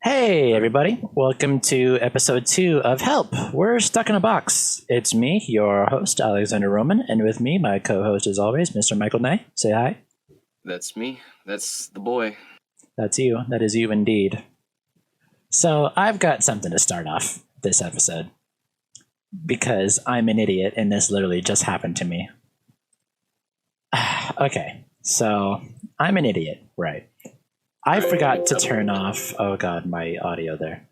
Hey, everybody. Welcome to episode 2 of Help. We're stuck in a box. It's me, your host, Alexander Roman, and with me, my co-host as always, Mr. Michael Nye. Say hi. That's me. That's the boy. That's you. That is you indeed. So I've got something to start off this episode because I'm an idiot and this literally just happened to me. Okay, so I'm an idiot, right? I forgot to turn off, oh god, my audio there.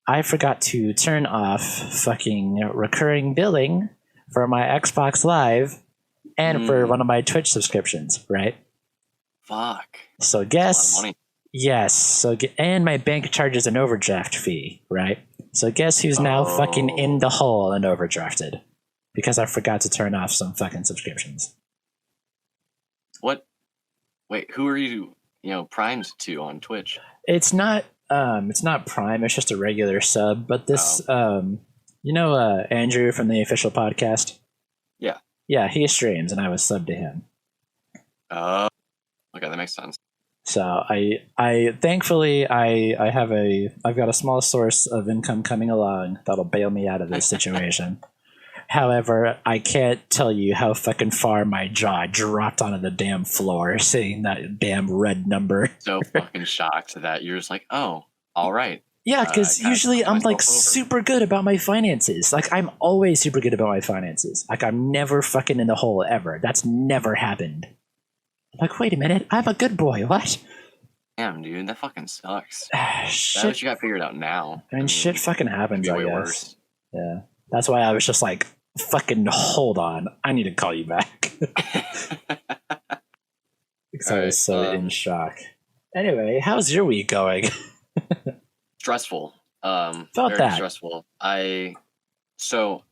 I forgot to turn off fucking recurring billing for my Xbox Live and for one of my Twitch subscriptions, right? Fuck. So That's guess, a lot of money. yes, and my bank charges an overdraft fee, right? So guess who's now fucking in the hole and overdrafted? Because I forgot to turn off some fucking subscriptions. What? Wait, who are you, primed to on Twitch? It's not Prime, it's just a regular sub, but this Andrew from the official podcast? Yeah. Yeah, he streams and I was subbed to him. Oh. Okay, that makes sense. So I thankfully I've got a small source of income coming along that'll bail me out of this situation. However, I can't tell you how fucking far my jaw dropped onto the damn floor seeing that damn red number. So fucking shocked that you're just like, oh, all right. Yeah, because usually I'm like super good about my finances. Like I'm always super good about my finances. Like I'm never fucking in the hole ever. That's never happened. I'm like, wait a minute, I'm a good boy. What? Damn, dude, that fucking sucks. Shit. That's what you got figured out now. I mean, shit fucking happens, I guess. Worse. Yeah. That's why I was just like, fucking hold on. I need to call you back. Because I was so in shock. Anyway, how's your week going? Stressful. Felt very that. Stressful. So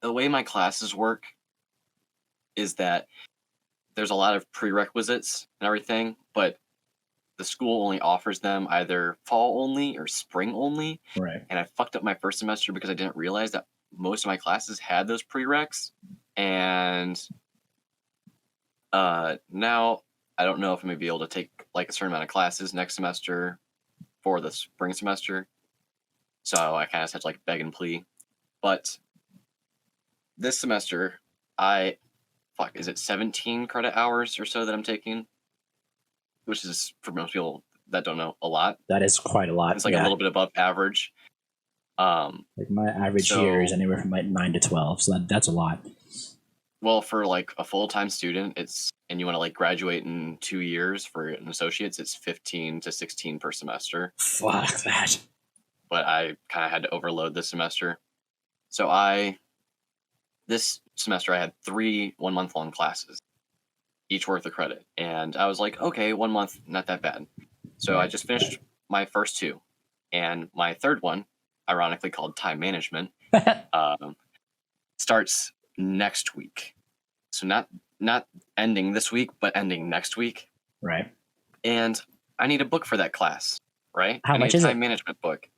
the way my classes work is that there's a lot of prerequisites and everything, but the school only offers them either fall only or spring only. Right. And I fucked up my first semester because I didn't realize that most of my classes had those prereqs. And now I don't know if I'm going to be able to take like a certain amount of classes next semester for the spring semester. So I kind of had to like beg and plea. But this semester, is it 17 credit hours or so that I'm taking? Which is, for most people that don't know, a lot. That is quite a lot. It's like a little bit above average. Like my average year is anywhere from like 9 to 12, so that's a lot. Well, for like a full-time student, and you want to like graduate in 2 years for an associate's, it's 15 to 16 per semester. Fuck that. But I kind of had to overload this semester. So this semester I had 3 1-month-long classes, each worth of credit. And I was like, okay, 1 month, not that bad. So I just finished my first 2. And my third one, ironically called time management, starts next week. So not ending this week, but ending next week. Right. And I need a book for that class, right? How much is it? Time management book.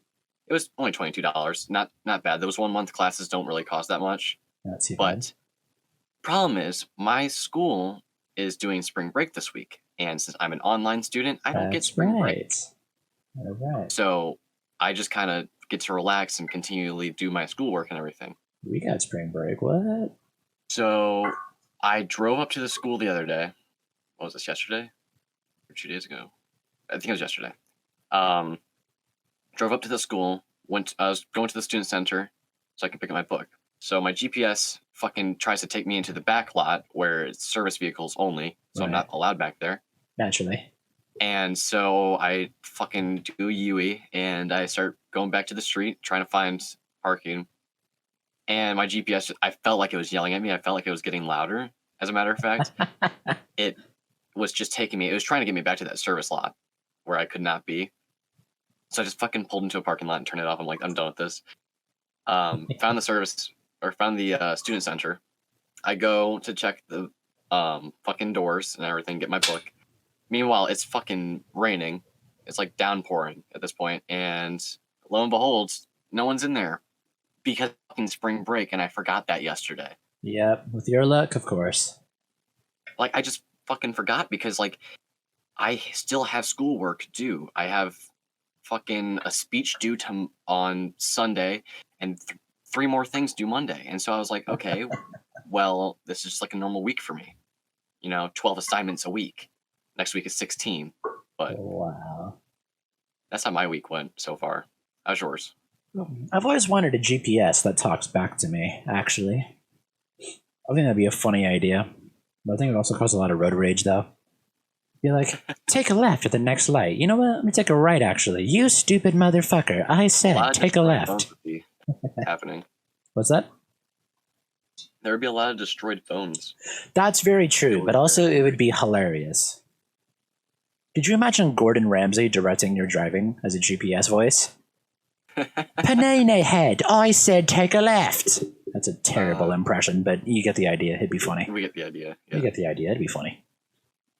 It was only $22. Not bad. Those 1 month classes don't really cost that much. That's too But bad. problem is my school is doing spring break this week. And since I'm an online student, I don't get spring break. All right. So I just kind of get to relax and continually do my schoolwork and everything. We got spring break. What? So I drove up to the school the other day. What was this, yesterday? Or 2 days ago? I think it was yesterday. Drove up to the school. I was going to the student center so I could pick up my book. So my GPS fucking tries to take me into the back lot where it's service vehicles only. So I'm not allowed back there. Naturally. And so I fucking do a UE and I start going back to the street trying to find parking. And my GPS, I felt like it was yelling at me. I felt like it was getting louder, as a matter of fact. It was just taking me. It was trying to get me back to that service lot where I could not be. So I just fucking pulled into a parking lot and turned it off. I'm like, I'm done with this. Found the student center. I go to check the fucking doors and everything, get my book. Meanwhile, it's fucking raining. It's like downpouring at this point, and lo and behold, no one's in there because of fucking spring break, and I forgot that yesterday. Yep, with your luck, of course. Like, I just fucking forgot because, like, I still have schoolwork to do. I have fucking a speech due on Sunday, and 3 more things due Monday. And so I was like, okay, well, this is just like a normal week for me. 12 assignments a week. Next week is 16. But wow, that's how my week went so far. How's yours? I've always wanted a GPS that talks back to me, actually. I think that'd be a funny idea. But I think it would also cause a lot of road rage, though. Be like, take a left at the next light. You know what? Let me take a right, actually. You stupid motherfucker. I said, take a left. Happening. What's that? There would be a lot of destroyed phones. That's very true, but also it would be hilarious. Could you imagine Gordon Ramsay directing your driving as a GPS voice? Panini head, I said take a left. That's a terrible impression, but you get the idea. It'd be funny. We get the idea. Yeah. You get the idea. It'd be funny.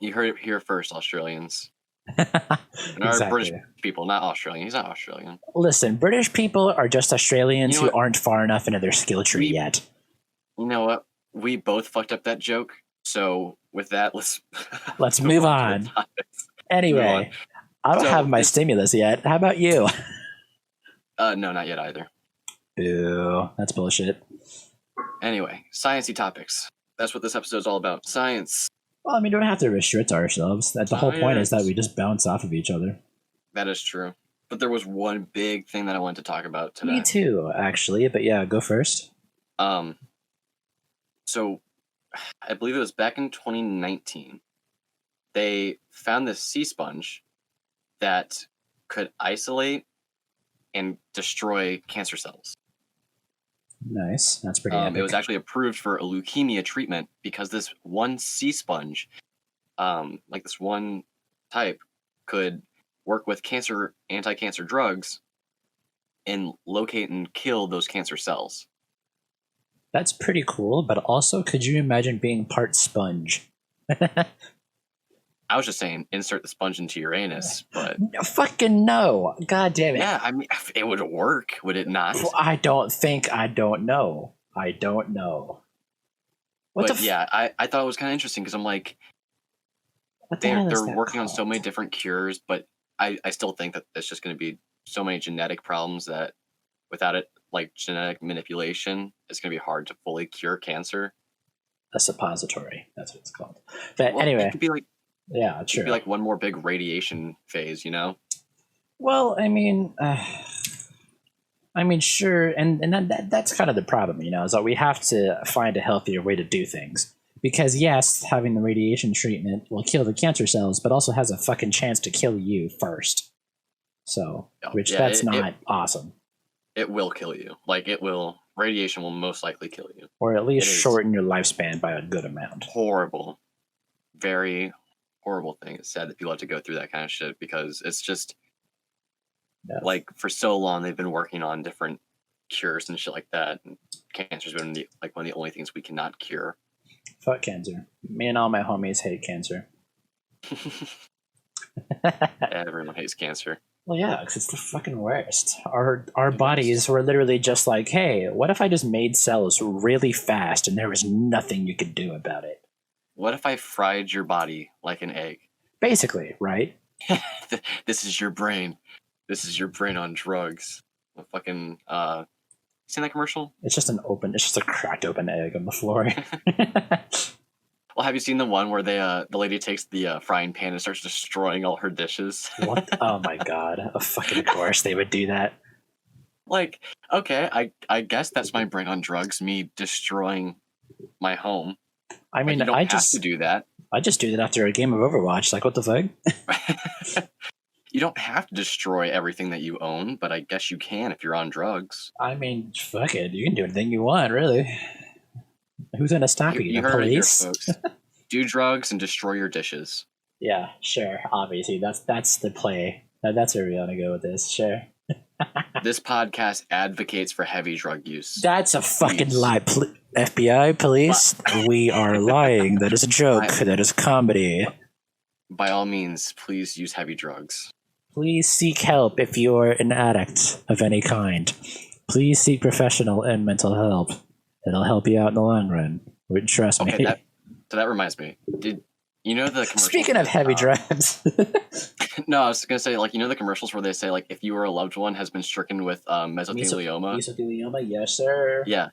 You heard it here first, Australians. Exactly. Our British people, not Australian. He's not Australian. Listen, British people are just Australians who aren't far enough into their skill tree yet. You know what? We both fucked up that joke. So with that, let's move on. Anyway, I don't have my stimulus yet. How about you? No, not yet either. Boo. That's bullshit. Anyway, sciencey topics. That's what this episode's all about. Science. Well, I mean, we don't have to restrict ourselves. The whole point is that we just bounce off of each other. That is true. But there was one big thing that I wanted to talk about today. Me too, actually. But yeah, go first. So I believe it was back in 2019. They found this sea sponge that could isolate and destroy cancer cells. Nice. That's pretty epic. It was actually approved for a leukemia treatment because this one sea sponge, like this one type, could work with anti-cancer drugs and locate and kill those cancer cells. That's pretty cool, but also, could you imagine being part sponge? I was just saying, insert the sponge into your anus, but... No, fucking no. God damn it. Yeah, I mean, it would work, would it not? Well, I don't know. I thought it was kind of interesting, because I'm like, they're working on so many different cures, but I still think that there's just going to be so many genetic problems that without it, like genetic manipulation, it's going to be hard to fully cure cancer. A suppository, that's what it's called. But anyway... It could be like, yeah, true. It'd be like one more big radiation phase, you know? Well, I mean, sure, and that's kind of the problem, is that we have to find a healthier way to do things. Because yes, having the radiation treatment will kill the cancer cells, but also has a fucking chance to kill you first. So, that's not awesome. It will kill you. Radiation will most likely kill you. Or at least shorten your lifespan by a good amount. Horrible. Very horrible thing. It's sad that people have to go through that kind of shit because it's just for so long they've been working on different cures and shit like that. And cancer's been one of the only things we cannot cure. Fuck cancer. Me and all my homies hate cancer. Everyone hates cancer. Well, yeah, because it's the fucking worst. Our bodies were literally just like, hey, what if I just made cells really fast and there was nothing you could do about it? What if I fried your body like an egg? Basically, right? This is your brain. This is your brain on drugs. Fucking, seen that commercial? It's just a cracked open egg on the floor. Well, have you seen the one where the lady takes the frying pan and starts destroying all her dishes? What? Oh my god. Of fucking course they would do that. Like, okay, I guess that's my brain on drugs, me destroying my home. I mean, you don't have to do that. I just do that after a game of Overwatch. Like, what the fuck? You don't have to destroy everything that you own, but I guess you can if you're on drugs. I mean, fuck it. You can do anything you want, really. Who's gonna stop you? The police? It here, folks. Do drugs and destroy your dishes. Yeah, sure. Obviously, that's the play. That's where we want to go with this. Sure. This podcast advocates for heavy drug use. That's a fucking lie. FBI, police, we are lying. That is a joke. That is comedy. By all means, please use heavy drugs. Please seek help if you are an addict of any kind. Please seek professional and mental help. It'll help you out in the long run. Trust me. So that reminds me. Did you know the commercial? Speaking of heavy drugs. No, I was gonna say, like, you know the commercials where they say, like, if you or a loved one has been stricken with mesothelioma. Mesothelioma, yes, sir. Yeah.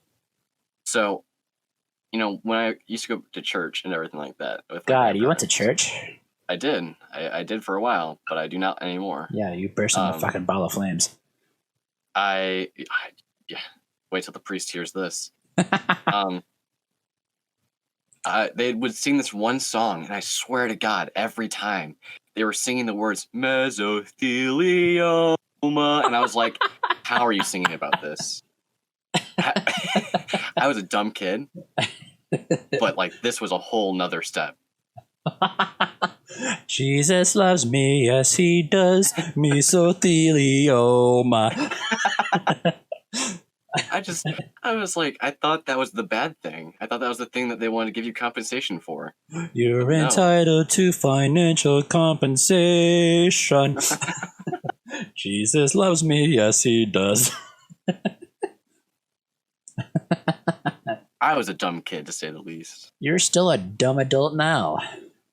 So, when I used to go to church and everything like that with my God, you went to grandparents, church? I did. I did for a while, but I do not anymore. Yeah, you burst into fucking ball of flames. Yeah. Wait till the priest hears this. They would sing this one song, and I swear to God, every time they were singing the words mesothelioma, and I was like, "How are you singing about this?" I was a dumb kid, but like this was a whole nother step. Jesus loves me, yes he does. Mesothelioma. I was like, I thought that was the bad thing. I thought that was the thing that they wanted to give you compensation for. You're entitled to financial compensation. Jesus loves me, yes he does. I was a dumb kid, to say the least. You're still a dumb adult now.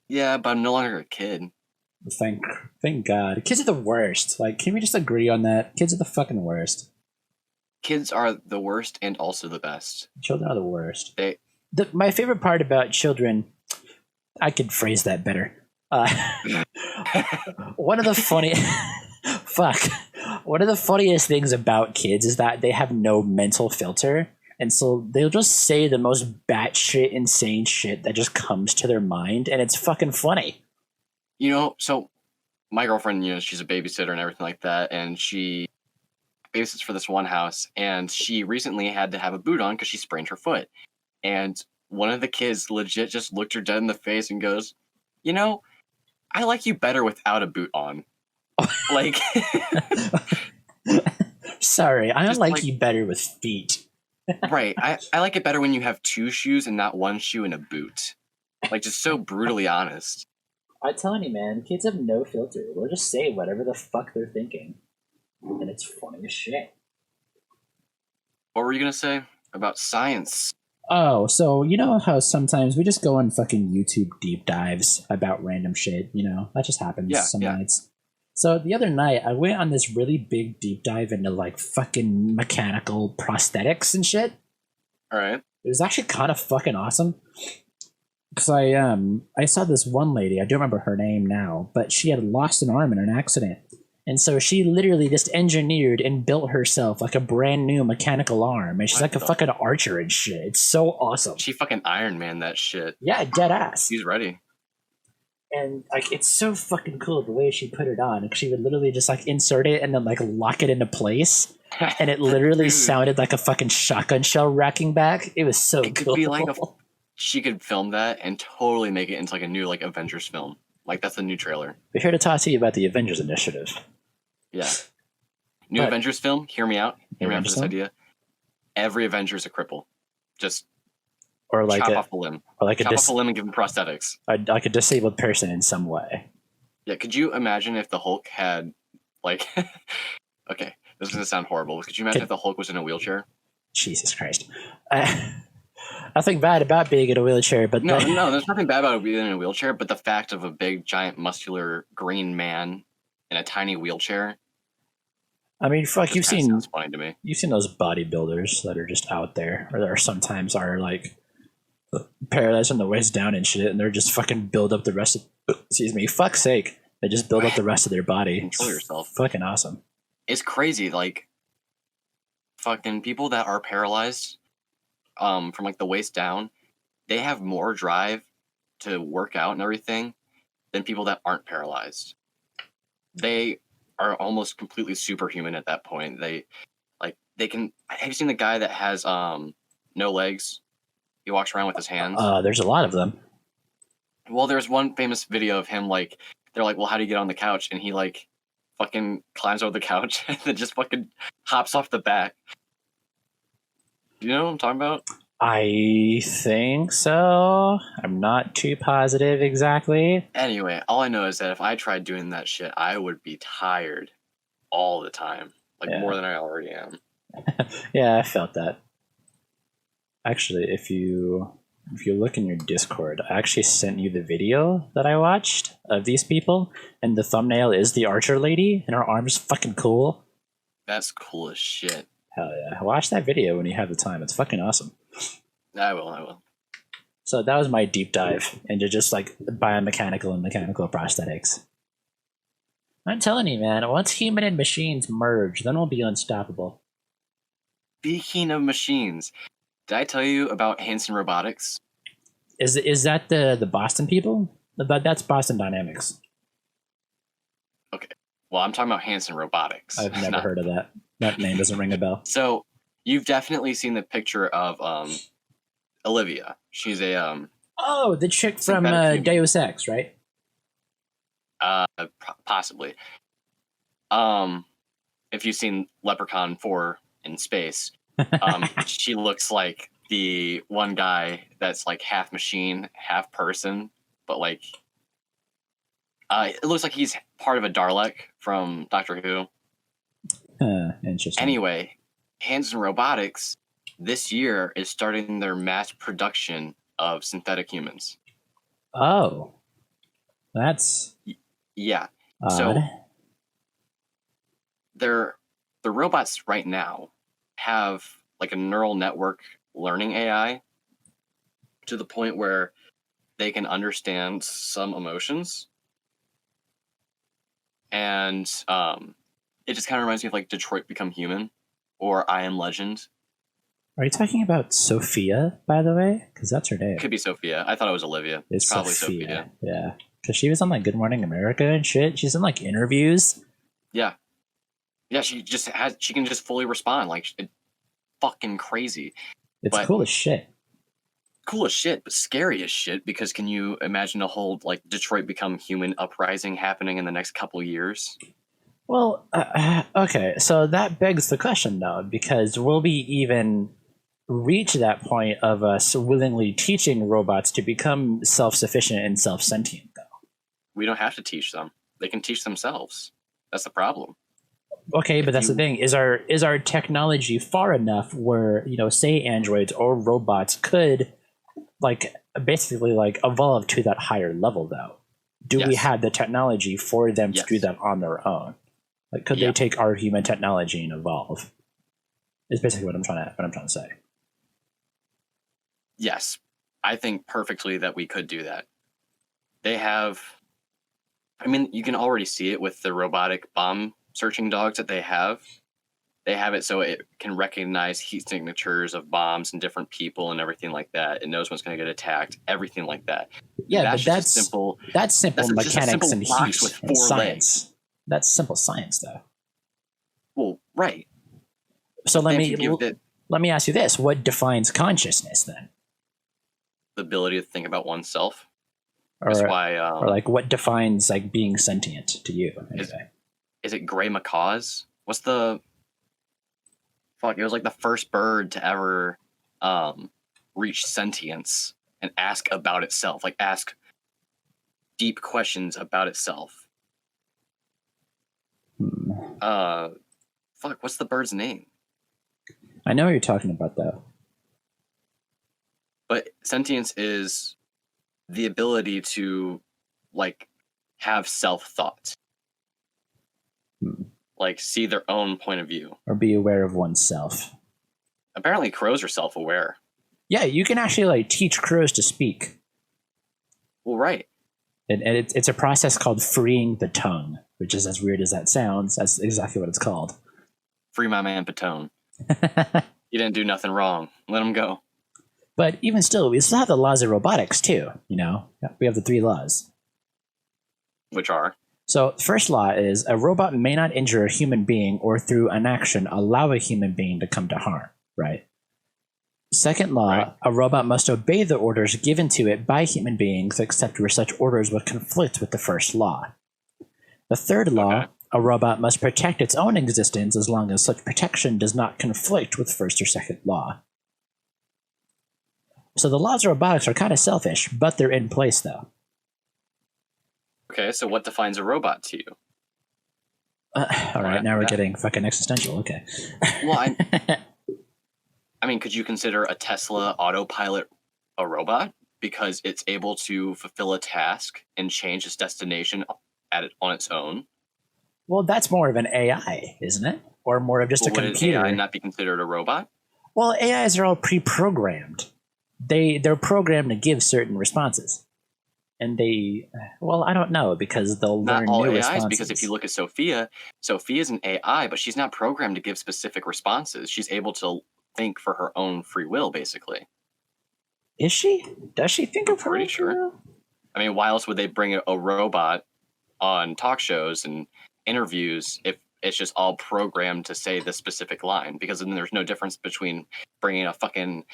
Yeah, but I'm no longer a kid. Thank God. Kids are the worst. Like, can we just agree on that? Kids are the fucking worst. Kids are the worst and also the best. Children are the worst. My favorite part about children, I could phrase that better. One of the funniest things about kids is that they have no mental filter. And so they'll just say the most batshit insane shit that just comes to their mind. And it's fucking funny. So my girlfriend, she's a babysitter and everything like that. And she babysits for this one house, and she recently had to have a boot on because she sprained her foot. And one of the kids legit just looked her dead in the face and goes, I like you better without a boot on. Like, sorry, I like you better with feet. Right. I like it better when you have two shoes and not one shoe and a boot. Like, just so brutally honest. I'm telling you, man, kids have no filter. They'll just say whatever the fuck they're thinking. And it's funny as shit. What were you going to say about science? Oh, so you know how sometimes we just go on fucking YouTube deep dives about random shit, That just happens some nights. So the other night, I went on this really big deep dive into like fucking mechanical prosthetics and shit. All right. It was actually kind of fucking awesome. Because I saw this one lady, I don't remember her name now, but she had lost an arm in an accident. And so she literally just engineered and built herself like a brand new mechanical arm. And she's like a fucking archer and shit. It's so awesome. She fucking Iron Man that shit. Yeah, dead ass. She's ready. And like it's so fucking cool the way she put it on. Like, she would literally just like insert it and then like lock it into place. And it literally sounded like a fucking shotgun shell racking back. It was so cool. Could be like she could film that and totally make it into like a new like Avengers film. Like that's the new trailer. We're here to talk to you about the Avengers Initiative. Yeah. New Avengers film, hear me out. Hear me out for this idea. Every Avenger is a cripple. Just chop off a limb. Or like chop off a limb and give him prosthetics. Like a disabled person in some way. Yeah, could you imagine if the Hulk had like okay, this is gonna sound horrible, but could you imagine if the Hulk was in a wheelchair? Jesus Christ. Nothing bad about being in a wheelchair, but no, there's nothing bad about being in a wheelchair, but the fact of a big, giant, muscular green man in a tiny wheelchair. I mean, fuck, you've seen. Sounds funny to me. You've seen those bodybuilders that are just out there, or sometimes are like paralyzed from the waist down and shit, and they're just fucking build up the rest of. Excuse me, fuck's sake, they just build up the rest of their body. Control yourself. Fucking awesome. It's crazy, like fucking people that are paralyzed, from like the waist down, they have more drive to work out and everything than people that aren't paralyzed. They are almost completely superhuman at that point. They can. Have you seen the guy that has no legs? He walks around with his hands. There's a lot of them. Well, there's one famous video of him like they're like, well, how do you get on the couch? And he like fucking climbs over the couch and then just fucking hops off the back. Do you know what I'm talking about? I think so. I'm not too positive exactly. Anyway, all I know is that if I tried doing that shit, I would be tired all the time. Like more than I already am. Yeah, I felt that. Actually, if you look in your Discord, I actually sent you the video that I watched of these people, and the thumbnail is the archer lady, and her arm's fucking cool. That's cool as shit. Hell yeah. Watch that video when you have the time. It's fucking awesome. I will. So that was my deep dive into just like biomechanical and mechanical prosthetics. I'm telling you, man, once human and machines merge, then we'll be unstoppable. Speaking of machines, did I tell you about Hanson Robotics? Is that the Boston people? That's Boston Dynamics. Okay. Well, I'm talking about Hanson Robotics. I've never heard of that. That name doesn't ring a bell. So you've definitely seen the picture of Olivia. She's a oh, the chick from Deus Ex, right? Possibly. If you've seen Leprechaun 4 in space, she looks like the one guy that's like half machine, half person, but like it looks like he's part of a Dalek from Doctor Who. Interesting. Anyway, Hanson Robotics this year is starting their mass production of synthetic humans. Oh, that's yeah. odd. So the robots right now have like a neural network learning AI to the point where they can understand some emotions. And it just kind of reminds me of like Detroit Become Human or I Am Legend. Are you talking about Sophia, by the way? Because that's her name. It could be Sophia. I thought it was Olivia. It's probably Sophia. Yeah. Because she was on like Good Morning America and shit. She's in like interviews. Yeah. Yeah, she can just fully respond. Like, it's fucking crazy. It's cool as shit. Cool as shit, but scary as shit, because can you imagine a whole like Detroit Become Human uprising happening in the next couple years? Well, okay, so that begs the question though, because will we even reach that point of us willingly teaching robots to become self-sufficient and self-sentient though? We don't have to teach them. They can teach themselves. That's the problem. Okay, but that's the thing. Is our technology far enough where, you know, say androids or robots could like basically like evolve to that higher level though? Do we have the technology for them to do that on their own? Like, could they take our human technology and evolve? Is basically what I'm trying to say. Yes, I think perfectly that we could do that. They have, I mean, you can already see it with the robotic bomb searching dogs that they have. They have it so it can recognize heat signatures of bombs and different people and everything like that. It knows when's going to get attacked, everything like that. Yeah, that's but that's simple. That's simple mechanics and heat with and 4 science. legs. That's simple science, though. Well, right. So let me ask you this: what defines consciousness then? The ability to think about oneself. Or like what defines like being sentient to you? Anyway? Is it gray macaws? What's the fuck? It was like the first bird to ever reach sentience and ask about itself, like ask deep questions about itself. Fuck, what's the bird's name? I know what you're talking about, though. But sentience is the ability to, like, have self-thought. Like, see their own point of view. Or be aware of oneself. Apparently crows are self-aware. Yeah, you can actually, like, teach crows to speak. Well, right. And it's a process called freeing the tongue, which is as weird as that sounds. That's exactly what it's called. Free my man Patone. He didn't do nothing wrong. Let him go. But even still, we still have the laws of robotics, too, you know? We have the 3 laws. Which are? So the first law is a robot may not injure a human being or through an action allow a human being to come to harm, right? Second law, a robot must obey the orders given to it by human beings except where such orders would conflict with the first law. The third law, a robot must protect its own existence as long as such protection does not conflict with first or second law. So the laws of robotics are kind of selfish, but they're in place, though. Okay, so what defines a robot to you? All right, now we're getting fucking existential. Okay. Well, I mean, could you consider a Tesla autopilot a robot because it's able to fulfill a task and change its destination on its own. Well, that's more of an AI, isn't it? Or more of just a Would computer. an AI not be considered a robot? Well, AIs are all pre-programmed. They're programmed to give certain responses. And I don't know, because they'll learn Not all new AIs, responses. because if you look at Sophia, Sophia's an AI, but she's not programmed to give specific responses. She's able to think for her own free will, basically. Is she? Does she think of her? Pretty sure. I mean, why else would they bring a robot on talk shows and interviews if it's just all programmed to say the specific line? Because then there's no difference between bringing a fucking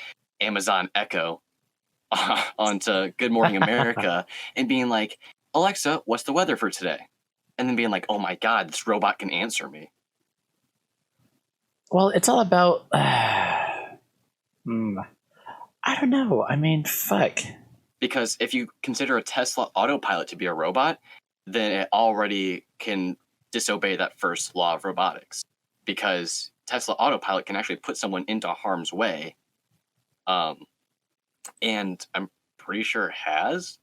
Amazon Echo onto Good Morning America and being like, Alexa, what's the weather for today? And then being like, oh my God, this robot can answer me. Well, it's all about... I don't know. I mean, fuck. Because if you consider a Tesla autopilot to be a robot, then it already can disobey that first law of robotics. Because Tesla autopilot can actually put someone into harm's way. And I'm pretty sure it has.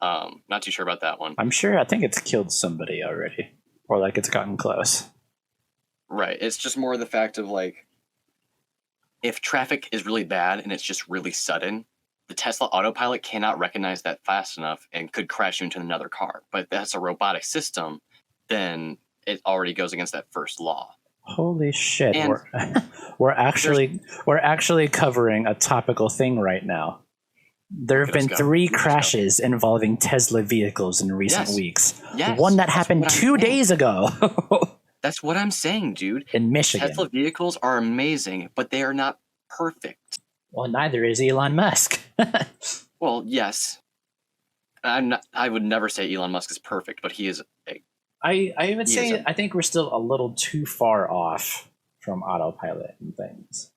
Not too sure about that one. I'm sure. I think it's killed somebody already. Or like it's gotten close. Right. It's just more the fact of like, if traffic is really bad and it's just really sudden, the Tesla autopilot cannot recognize that fast enough and could crash you into another car. But if that's a robotic system, then it already goes against that first law. Holy shit. And we're actually covering a topical thing right now. There have been 3 crashes involving Tesla vehicles in recent weeks. Yes. One that happened 2 days ago. That's what I'm saying, dude. In Michigan. Tesla vehicles are amazing, but they are not perfect. Well, neither is Elon Musk. Well, yes. I would never say Elon Musk is perfect, but he is I would say I think we're still a little too far off from autopilot and things.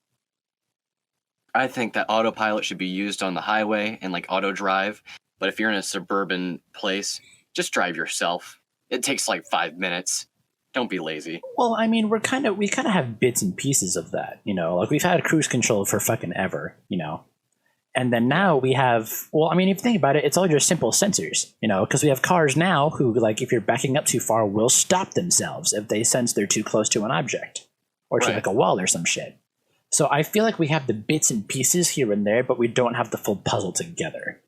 I think that autopilot should be used on the highway and like auto drive, but if you're in a suburban place, just drive yourself. It takes like 5 minutes. Don't be lazy. Well, I mean, we kind of have bits and pieces of that, you know. Like we've had cruise control for fucking ever, you know. And then now we have, well, I mean, if you think about it, it's all just simple sensors, you know, because we have cars now who, like, if you're backing up too far, will stop themselves if they sense they're too close to an object or to like a wall or some shit. So I feel like we have the bits and pieces here and there, but we don't have the full puzzle together.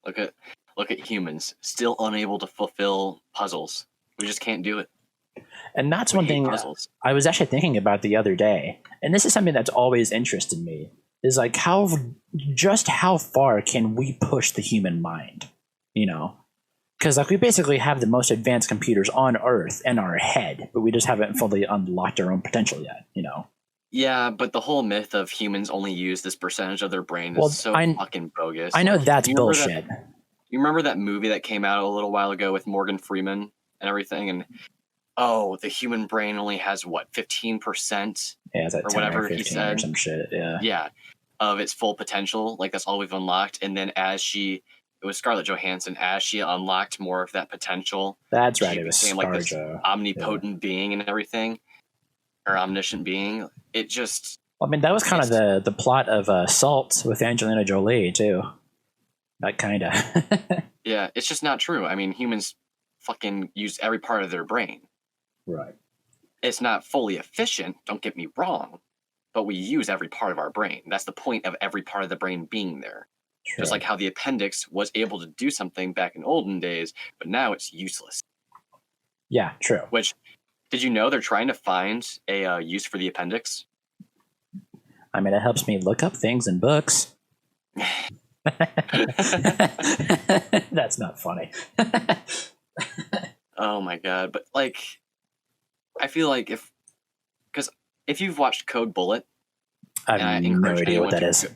Look at humans still unable to fulfill puzzles. We just can't do it. And that's one thing I was actually thinking about the other day, and this is something that's always interested me, is like how far can we push the human mind, you know? Because like we basically have the most advanced computers on Earth in our head, but we just haven't fully unlocked our own potential yet, you know? Yeah, but the whole myth of humans only use this percentage of their brain is fucking bogus. I know that's bullshit. You remember that movie that came out a little while ago with Morgan Freeman and everything? And the human brain only has what, 15%? Yeah, or whatever he said. Or some shit. Yeah. Yeah, of its full potential. Like that's all we've unlocked. And then it was Scarlett Johansson, as she unlocked more of that potential. That's right. It was became like this omnipotent being and everything, or omniscient being. It just. I mean, that was kind of the plot of Salt with Angelina Jolie too. That kind of. Yeah, it's just not true. I mean, humans fucking use every part of their brain. Right. It's not fully efficient, don't get me wrong, but we use every part of our brain. That's the point of every part of the brain being there. True. Just like how the appendix was able to do something back in olden days, but now it's useless. Yeah, true. Which, did you know they're trying to find a use for the appendix? I mean, it helps me look up things in books. That's not funny. Oh my god, but like, I feel like if you've watched Code Bullet, I have no idea what that is.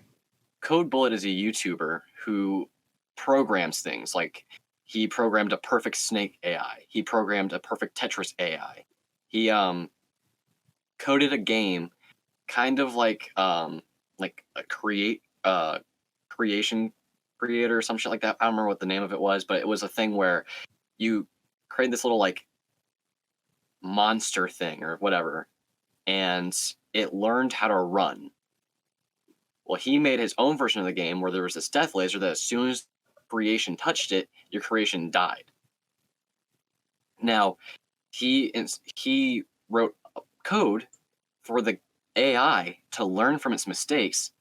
Code Bullet is a YouTuber who programs things. Like, he programmed a perfect Snake AI. He programmed a perfect Tetris AI. He coded a game, kind of like a creation creator or some shit like that. I don't remember what the name of it was, but it was a thing where you create this little like monster thing or whatever, and it learned how to run Well, he made his own version of the game where there was this death laser that as soon as creation touched it, your creation died. Now, he wrote code for the AI to learn from its mistakes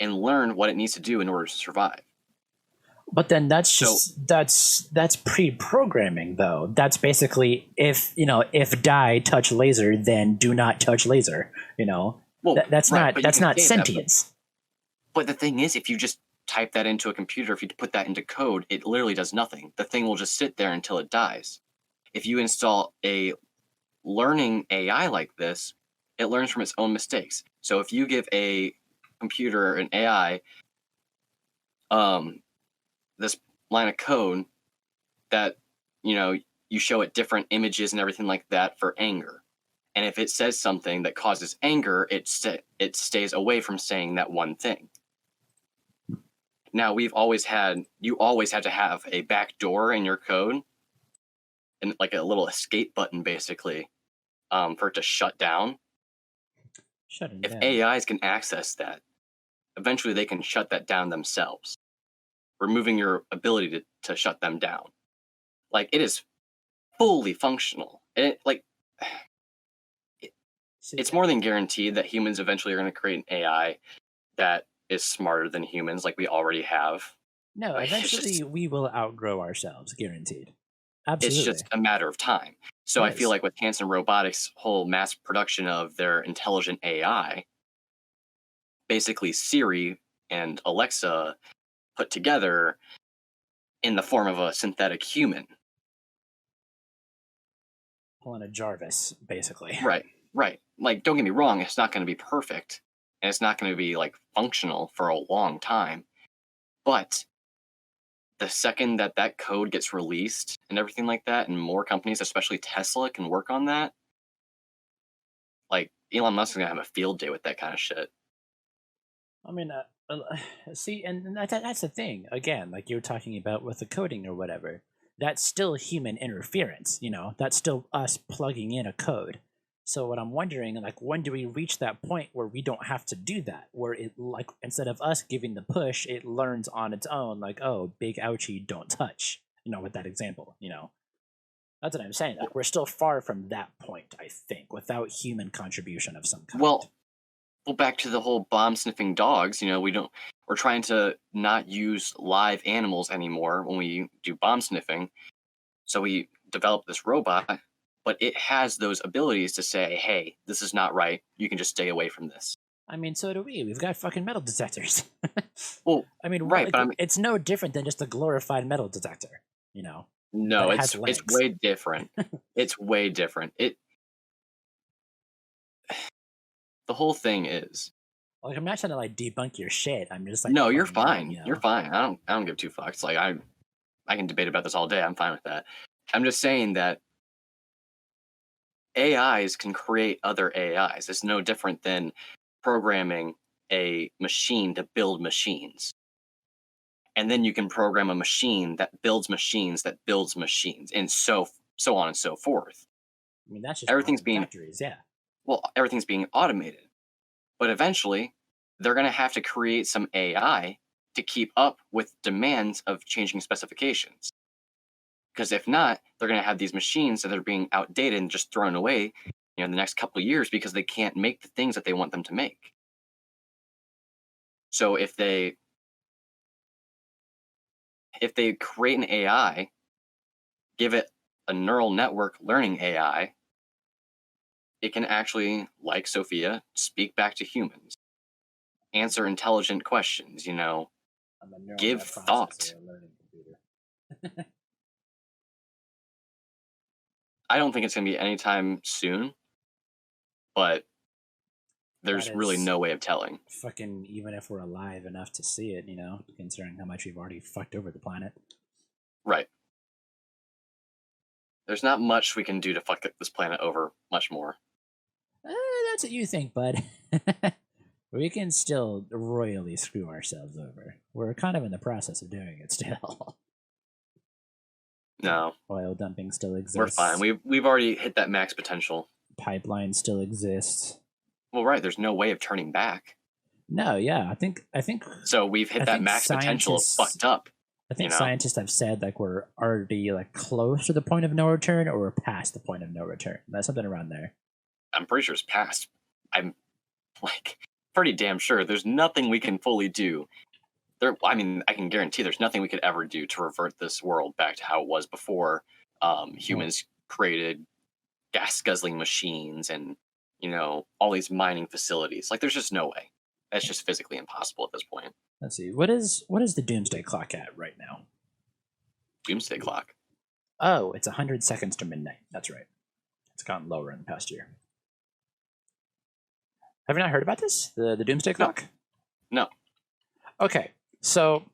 and learn what it needs to do in order to survive. But then that's pre-programming though. That's basically if die touch laser, then do not touch laser. Well, that's not sentience. But the thing is, if you just type that into a computer, if you put that into code, it literally does nothing. The thing will just sit there until it dies. If you install a learning AI like this, it learns from its own mistakes. So if you give a computer, an AI, this line of code that, you show it different images and everything like that for anger. And if it says something that causes anger, it stays away from saying that one thing. Now, you always had to have a back door in your code and like a little escape button, basically, for it to shut down. If AIs can access that, eventually they can shut that down themselves, removing your ability to shut them down. Like, it is fully functional. And it's more than guaranteed that humans eventually are going to create an AI that is smarter than humans, like we already have. No, eventually we will outgrow ourselves, guaranteed. Absolutely. It's just a matter of time. So I feel like with Hanson Robotics' whole mass production of their intelligent AI, basically Siri and Alexa put together in the form of a synthetic human. Pulling a Jarvis, basically. Right. Like, don't get me wrong, it's not going to be perfect, and it's not going to be, like, functional for a long time. But the second that code gets released and everything like that, and more companies, especially Tesla, can work on that, like, Elon Musk is going to have a field day with that kind of shit. I mean, see, and that's the thing. Again, like you were talking about with the coding or whatever, that's still human interference, That's still us plugging in a code. So what I'm wondering, like, when do we reach that point where we don't have to do that? Where it, like, instead of us giving the push, it learns on its own, like, oh, big ouchie, don't touch, with that example, That's what I'm saying. Like, we're still far from that point, I think, without human contribution of some kind. Well, back to the whole bomb sniffing dogs, we're trying to not use live animals anymore when we do bomb sniffing. So we developed this robot, but it has those abilities to say, hey, this is not right. You can just stay away from this. I mean, so do we. We've got fucking metal detectors. Well, I mean, right, but it's no different than just a glorified metal detector, No, it's way different. It's way different. The whole thing is, like, I'm not trying to like debunk your shit. I'm just like, no, you're fine. You're fine. I don't give two fucks. Like, I can debate about this all day. I'm fine with that. I'm just saying that AIs can create other AIs. It's no different than programming a machine to build machines. And then you can program a machine that builds machines that builds machines, and so on and so forth. I mean, that's just everything's being factories, yeah. Well, everything's being automated. But eventually, they're going to have to create some AI to keep up with demands of changing specifications. Because if not, they're going to have these machines that are being outdated and just thrown away, in the next couple of years because they can't make the things that they want them to make. So if they create an AI, give it a neural network learning AI, it can actually, like Sophia, speak back to humans, answer intelligent questions, give thought. I don't think it's going to be anytime soon, but there's really no way of telling. Fucking, even if we're alive enough to see it, considering how much we've already fucked over the planet. Right. There's not much we can do to fuck this planet over much more. That's what you think, bud. We can still royally screw ourselves over. We're kind of in the process of doing it still. No. Oil dumping still exists. We're fine. We've already hit that max potential. Pipeline still exists. Well, right. There's no way of turning back. No, yeah, I think So we've hit I that think max potential of fucked up. I think You know? scientists have said like we're already like close to the point of no return, or we're past the point of no return. That's something around there. I'm pretty sure it's past. I'm like pretty damn sure there's nothing we can fully do. I mean, I can guarantee there's nothing we could ever do to revert this world back to how it was before humans created gas guzzling machines and all these mining facilities. Like, there's just no way. That's just physically impossible at this point. Let's see. What is the Doomsday Clock at right now? Doomsday Clock. Oh, it's 100 seconds to midnight. That's right. It's gotten lower in the past year. Have you not heard about this? The Doomsday Clock? No. Okay. So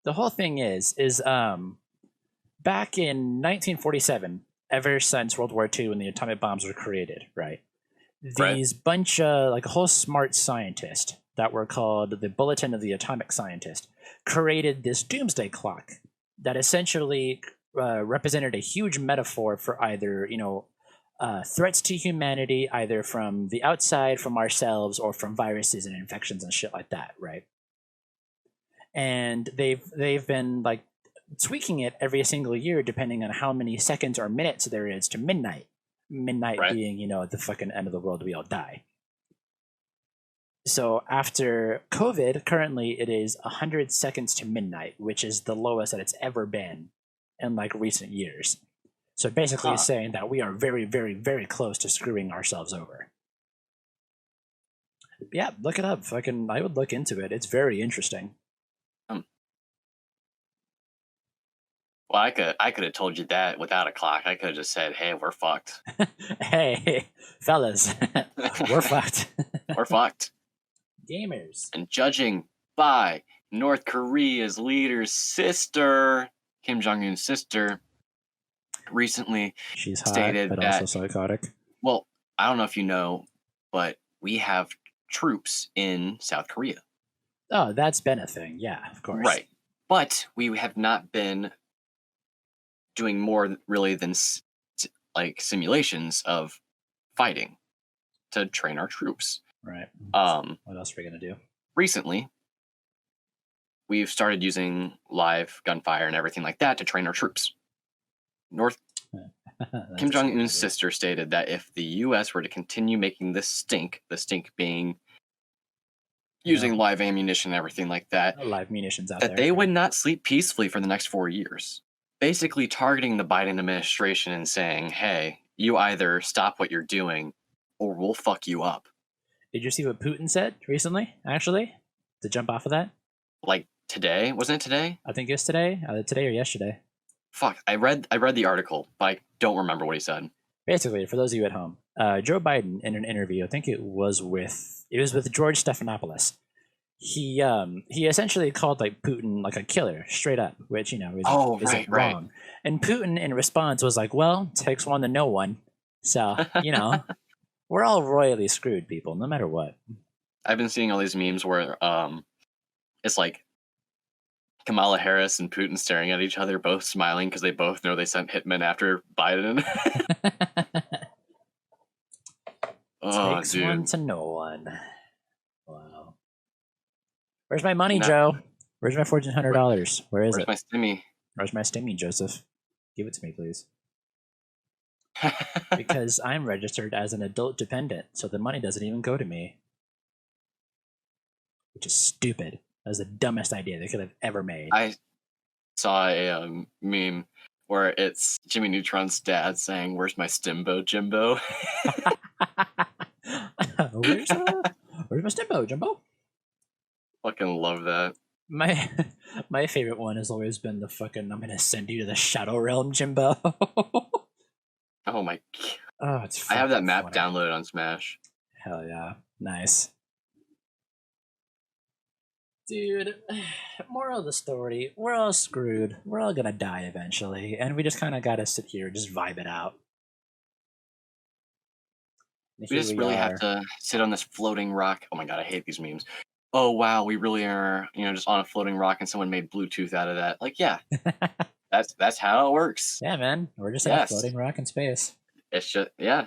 the whole thing is back in 1947, ever since World War II when the atomic bombs were created, right? These bunch of like a whole smart scientist that were called the Bulletin of the Atomic Scientist created this Doomsday Clock that essentially represented a huge metaphor for either threats to humanity, either from the outside, from ourselves, or from viruses and infections and shit like that, right? And they've been like tweaking it every single year depending on how many seconds or minutes there is to midnight. Midnight being, the fucking end of the world, we all die. So after COVID, currently it is 100 seconds to midnight, which is the lowest that it's ever been in like recent years. So basically it's saying that we are very, very, very close to screwing ourselves over. Yeah, look it up. I would look into it. It's very interesting. Well, I could have told you that without a clock. I could have just said, "Hey, we're fucked." Hey, fellas, we're fucked. We're fucked. Gamers. And judging by North Korea's leader's sister, Kim Jong-un's sister, recently she's hot, stated but that, also psychotic. Well, I don't know if you know, but we have troops in South Korea. Oh, that's been a thing. Yeah, of course. Right. But we have not been doing more really than like simulations of fighting to train our troops. Right. What else are we gonna do? Recently, we've started using live gunfire and everything like that to train our troops. Kim Jong-un's sister stated that if the U.S. were to continue making this stink, the stink being using live ammunition and everything like that, live munitions out that there, they would not sleep peacefully for the next 4 years. Basically targeting the Biden administration and saying, hey, you either stop what you're doing or we'll fuck you up. Did you see what Putin said recently, actually? To jump off of that? Like today? Wasn't it today? I think it's today. Today or yesterday. Fuck, I read the article, but I don't remember what he said. Basically, for those of you at home, Joe Biden in an interview, I think it was with George Stephanopoulos. He essentially called like Putin like a killer straight up, which isn't wrong. And Putin in response was like, "Well, takes one to know one." So we're all royally screwed, people, no matter what. I've been seeing all these memes where it's like Kamala Harris and Putin staring at each other, both smiling because they both know they sent hitmen after Biden. Takes one to know one. Wow. Where's my money, Joe? Where's my $1,400? Where's it? My stimmy? Where's my stimmy, Joseph? Give it to me, please. Because I'm registered as an adult dependent, so the money doesn't even go to me. Which is stupid. That was the dumbest idea they could have ever made. I saw a meme where it's Jimmy Neutron's dad saying, "Where's my Stimbo, Jimbo?" Where's my Stimbo, Jimbo? Fucking love that. My favorite one has always been the fucking "I'm gonna send you to the Shadow Realm, Jimbo." Oh my god. Oh, it's I have that map downloaded on Smash. Hell yeah. Nice. Dude, moral of the story, we're all screwed. We're all gonna die eventually, and we just kind of gotta sit here and just vibe it out. We just really have to sit on this floating rock. Oh my god, I hate these memes. Oh wow, we really are, just on a floating rock and someone made Bluetooth out of that. Like, yeah. That's how it works. Yeah, man. We're just on a floating rock in space. It's just, yeah.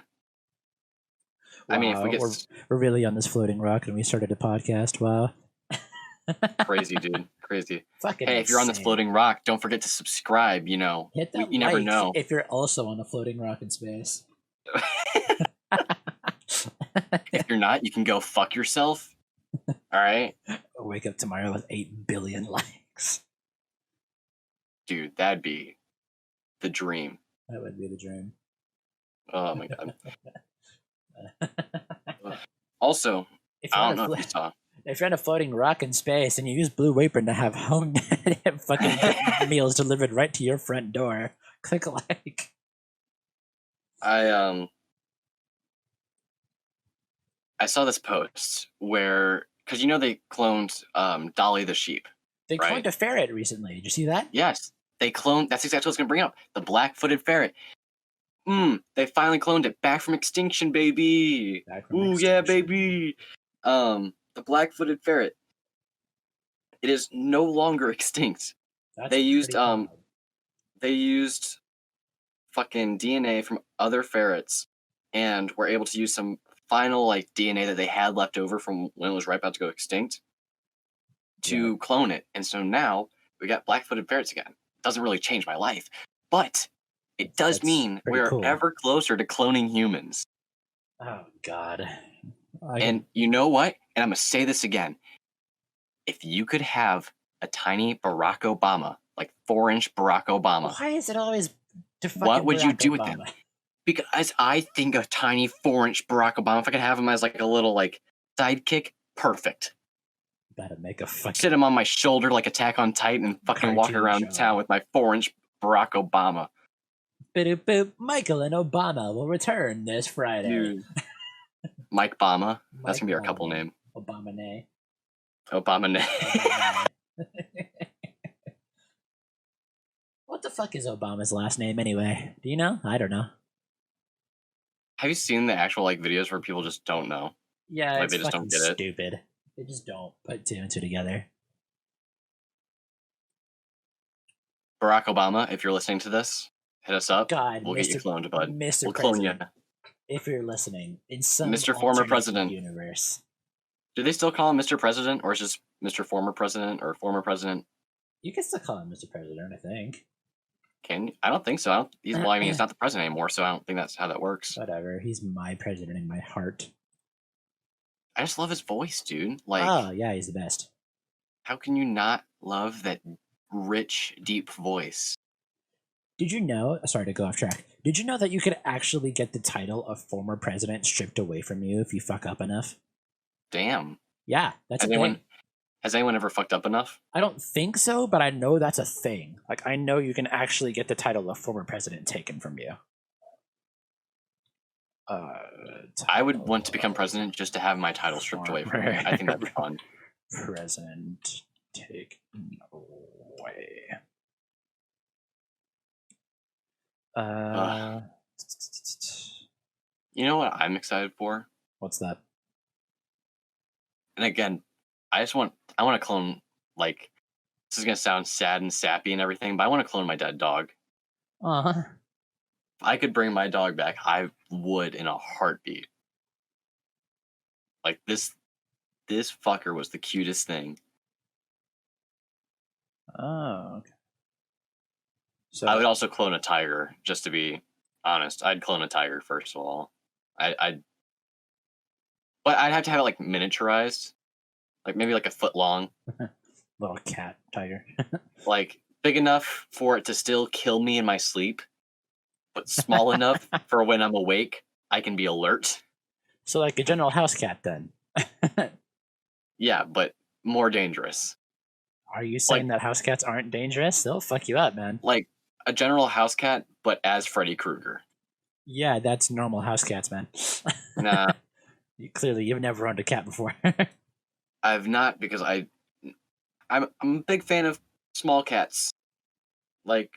I mean, if we Wow, get we're really on this floating rock, and we started a podcast. Wow, crazy, dude, crazy. fucking Hey, if you're on this insane. floating rock, don't forget to subscribe. You know, Hit that you never like know. if you're also on a floating rock in space. If you're not, you can go fuck yourself. All right, I'll wake up tomorrow with 8 billion likes. dude, that'd be the dream. That would be the dream. Oh my god. Also, If I you're, don't on know a if you saw. if you're on a floating rock in space and you use Blue Apron to have home fucking meals delivered right to your front door, click like. I saw this post where, because you know they cloned Dolly the sheep. They Right. cloned a ferret recently. Did you see that? Yes, they cloned. That's exactly what I was gonna bring up. The black-footed ferret. They finally cloned it back from extinction, baby. Back from Ooh, yeah, extinction. baby. The black-footed ferret. It is no longer extinct. That's They used pretty wild. They used fucking DNA from other ferrets, and were able to use some final like DNA that they had left over from when it was right about to go extinct to clone it. And so now we got black-footed ferrets again. Doesn't really change my life, but it does That's mean pretty we're cool. ever closer to cloning humans. Oh God. And you know what? And I'm gonna say this again. If you could have a tiny Barack Obama, like 4-inch Barack Obama, why is it always to fucking what would you Barack do with Obama? him? Because I think a tiny 4-inch Barack Obama, if I could have him as like a little like sidekick, perfect. Gotta make a fucking Sit him on my shoulder like Attack on Titan and fucking walk Cartoon around show. town with my 4-inch Barack Obama. boop boop. Michael and Obama will return this Friday. Dude. Mike Obama. That's gonna be our Mike couple Obama. name. Obama nay. Obama name. What the fuck is Obama's last name anyway? Do you know? I don't know. Have you seen the actual like videos where people just don't know? Yeah, Like, it's they just fucking don't get it. stupid. They just don't put two and two together. Barack Obama, if you're listening to this, hit us up. God, We'll get you cloned, bud. Mr. We'll clone you. President, if you're listening, in some Mr. Former alternate President. universe, Do they still call him Mr. President, or is it just Mr. Former President or Former President? you can still call him Mr. President. I think. Can you? I don't think so. Well, I mean, he's not the president anymore, so I don't think that's how that works. Whatever. He's my president in my heart. I just love his voice, dude. Like, Oh yeah, he's the best. how can you not love that rich, deep voice? Did you know? Sorry to go off track. Did you know that you could actually get the title of former president stripped away from you if you fuck up enough? Damn. Yeah, that's a thing. Has anyone ever fucked up enough? I don't think so, but I know that's a thing. Like, I know you can actually get the title of former president taken from you. I would want to become president just to have my title stripped away from me. I think that'd be fun. President taken away. You know what I'm excited for? What's that? And again, I want to clone, like, this is going to sound sad and sappy and everything, but I want to clone my dead dog. Uh-huh. If I could bring my dog back, I would in a heartbeat. Like, this fucker was the cutest thing. Oh, okay. So I would also clone a tiger, just to be honest. I'd clone a tiger, first of all. But I'd have to have it, like, miniaturized. Like, maybe, like, a foot long. little cat tiger. Like, big enough for it to still kill me in my sleep, but small enough for when I'm awake, I can be alert. So like a general house cat then. Yeah, but more dangerous. Are you saying that house cats aren't dangerous? They'll fuck you up, man. Like a general house cat, but as Freddy Krueger. Yeah, that's normal house cats, man. Nah, Clearly, you've never owned a cat before. I've not, because I'm a big fan of small cats. Like,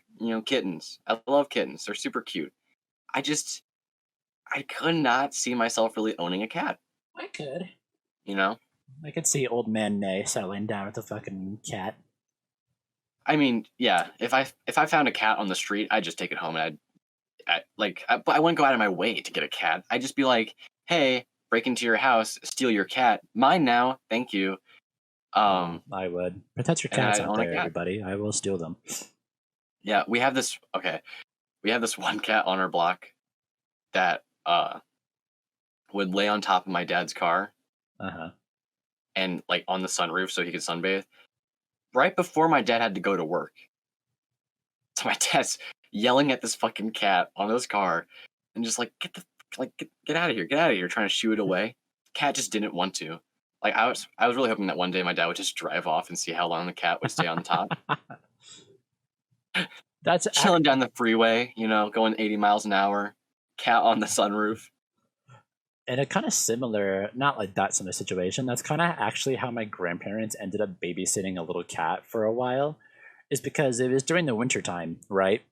kittens. I love kittens. They're super cute. I could not see myself really owning a cat. I could. I could see old man Nay settling down with a fucking cat. I mean, yeah. If I found a cat on the street, I'd just take it home, and but I wouldn't go out of my way to get a cat. I'd just be like, hey, break into your house, steal your cat. Mine now, thank you. I would protect your and cats I out own a there, cat. everybody. I will steal them. Yeah, we have this. Okay, we have this one cat on our block that would lay on top of my dad's car and like on the sunroof so he could sunbathe. Right before my dad had to go to work, so my dad's yelling at this fucking cat on his car and just like get out of here, trying to shoo it away. Cat just didn't want to. Like I was really hoping that one day my dad would just drive off and see how long the cat would stay on top. That's chilling down the freeway, going 80 miles an hour, cat on the sunroof. And a kind of similar, not like that similar situation. That's kind of actually how my grandparents ended up babysitting a little cat for a while, is because it was during the winter time, right?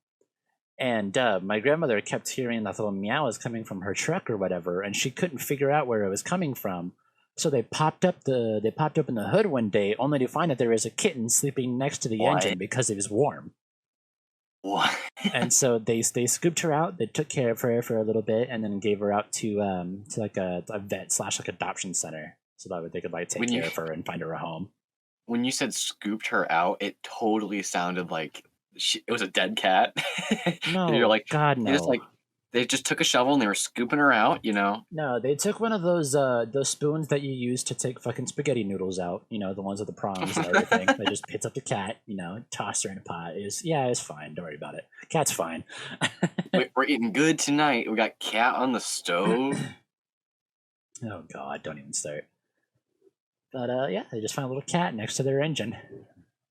And my grandmother kept hearing that little meows coming from her truck or whatever, and she couldn't figure out where it was coming from. So they popped up in the hood one day, only to find that there was a kitten sleeping next to the engine because it was warm. What? And so they scooped her out. They took care of her for a little bit, and then gave her out to like a vet / like adoption center, so that they could like take care of her and find her a home. When you said scooped her out, it totally sounded like it was a dead cat. No, you're like, God, no. They just took a shovel and they were scooping her out, No, they took one of those spoons that you use to take fucking spaghetti noodles out, the ones with the prongs and everything. They just picked up the cat, tossed her in a pot. It's fine. Don't worry about it. Cat's fine. We're eating good tonight. We got cat on the stove. Oh, God, don't even start. But, yeah, they just found a little cat next to their engine.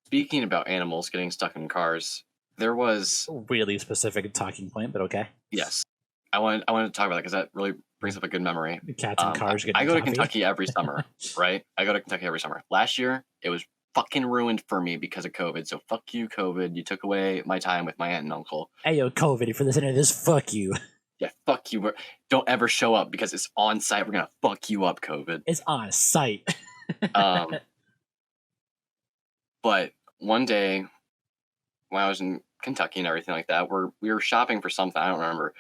Speaking about animals getting stuck in cars, there was... a really specific talking point, but okay. Yes. I wanted to talk about that because that really brings up a good memory. Cats and cars getting I go coffee. to Kentucky every summer, right? I go to Kentucky every summer. Last year, it was fucking ruined for me because of COVID. So fuck you, COVID. You took away my time with my aunt and uncle. Hey, yo, COVID, if you're listening to this, fuck you. Yeah, fuck you. Don't ever show up because it's on site. We're going to fuck you up, COVID. It's on site. But one day, when I was in Kentucky and everything like that, we were shopping for something. I don't remember.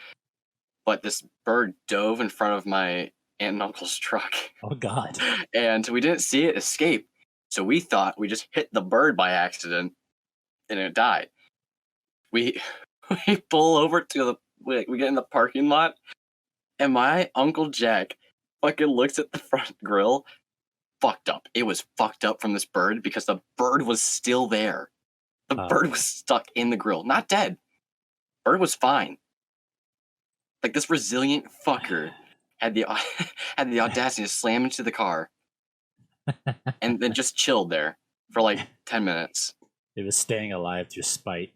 But this bird dove in front of my aunt and uncle's truck. Oh, God. And we didn't see it escape. So we thought we just hit the bird by accident and it died. We pull over we get in the parking lot, and my Uncle Jack fucking looks at the front grill. Fucked up. It was fucked up from this bird because the bird was still there. The bird was stuck in the grill. Not dead. Bird was fine. Like, this resilient fucker had the audacity to slam into the car and then just chilled there for like 10 minutes. It was staying alive through spite.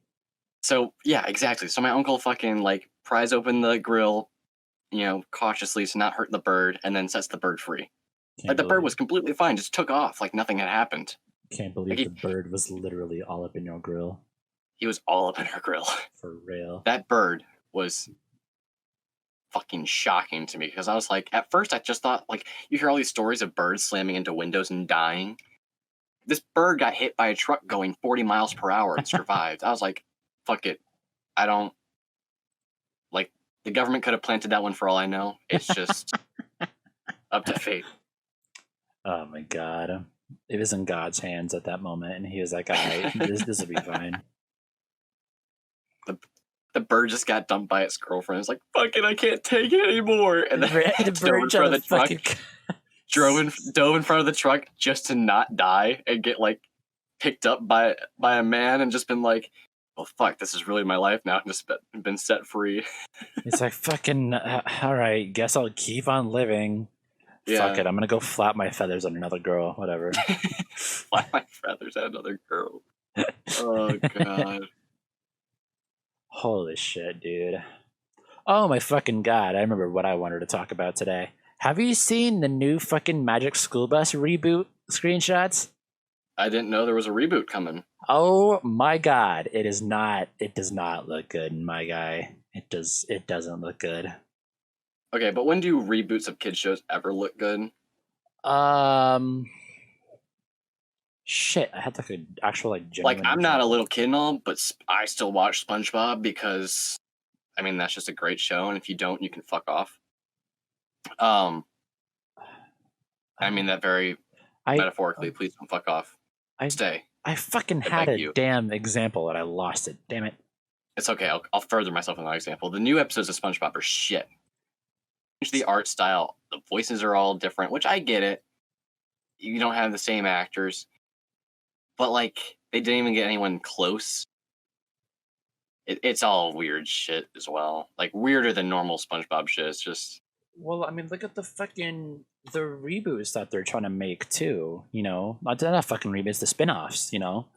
So, yeah, exactly. So my uncle fucking, like, pries open the grill, cautiously to not hurt the bird, and then sets the bird free. The bird was completely fine, just took off like nothing had happened. Can't believe the bird was literally all up in your grill. He was all up in our grill. For real. That bird was fucking shocking to me because I was like, at first I just thought, like, you hear all these stories of birds slamming into windows and dying. This bird got hit by a truck going 40 miles per hour and survived. I was like, fuck it. I don't, like, the government could have planted that one for all I know. It's just up to fate. Oh my God. It was in God's hands at that moment, and he was like, all right, this will be fine. The bird just got dumped by its girlfriend. It's like, fuck it, I can't take it anymore. And then the bird dove in front of the truck, dove in front of the truck just to not die and get, like, picked up by a man and just been like, well, fuck, this is really my life now. I've just been set free. It's like, fucking, all right, guess I'll keep on living. Yeah. Fuck it, I'm gonna go flap my feathers on another girl, whatever. Flap my feathers at another girl. Oh, God. Holy shit, dude. Oh my fucking God, I remember what I wanted to talk about today. Have you seen the new fucking Magic School Bus reboot screenshots? I didn't know there was a reboot coming. Oh my God, it does not look good, my guy. It doesn't look good. Okay, but when do reboots of kids shows ever look good? Shit, I had like an actual like genuine. Like, I'm not a little kid and all, but I still watch SpongeBob because, I mean, that's just a great show, and if you don't, you can fuck off. I mean that very metaphorically. Please don't fuck off. Stay. I fucking had a damn example and I lost it. Damn it. It's okay. I'll further myself in that example. The new episodes of SpongeBob are shit. The art style, the voices are all different, which I get it. You don't have the same actors, but like they didn't even get anyone close. It's all weird shit as well, like weirder than normal SpongeBob shit. It's just well, I mean, look at the reboots that they're trying to make too. You know, not fucking reboots, the spinoffs. You know,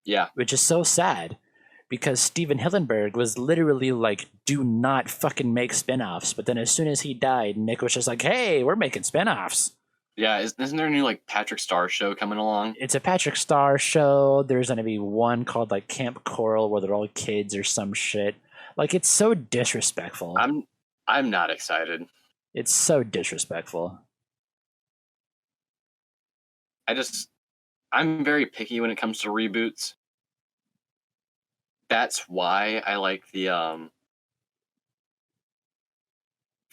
yeah, which is so sad. Because Steven Hillenburg was literally like, do not fucking make spinoffs. But then as soon as he died, Nick was just like, hey, we're making spinoffs. Yeah, isn't there a new like Patrick Star show coming along? It's a Patrick Star show. There's going to be one called like Camp Coral where they're all kids or some shit. Like, it's so disrespectful. I'm not excited. It's so disrespectful. I'm very picky when it comes to reboots. That's why I like the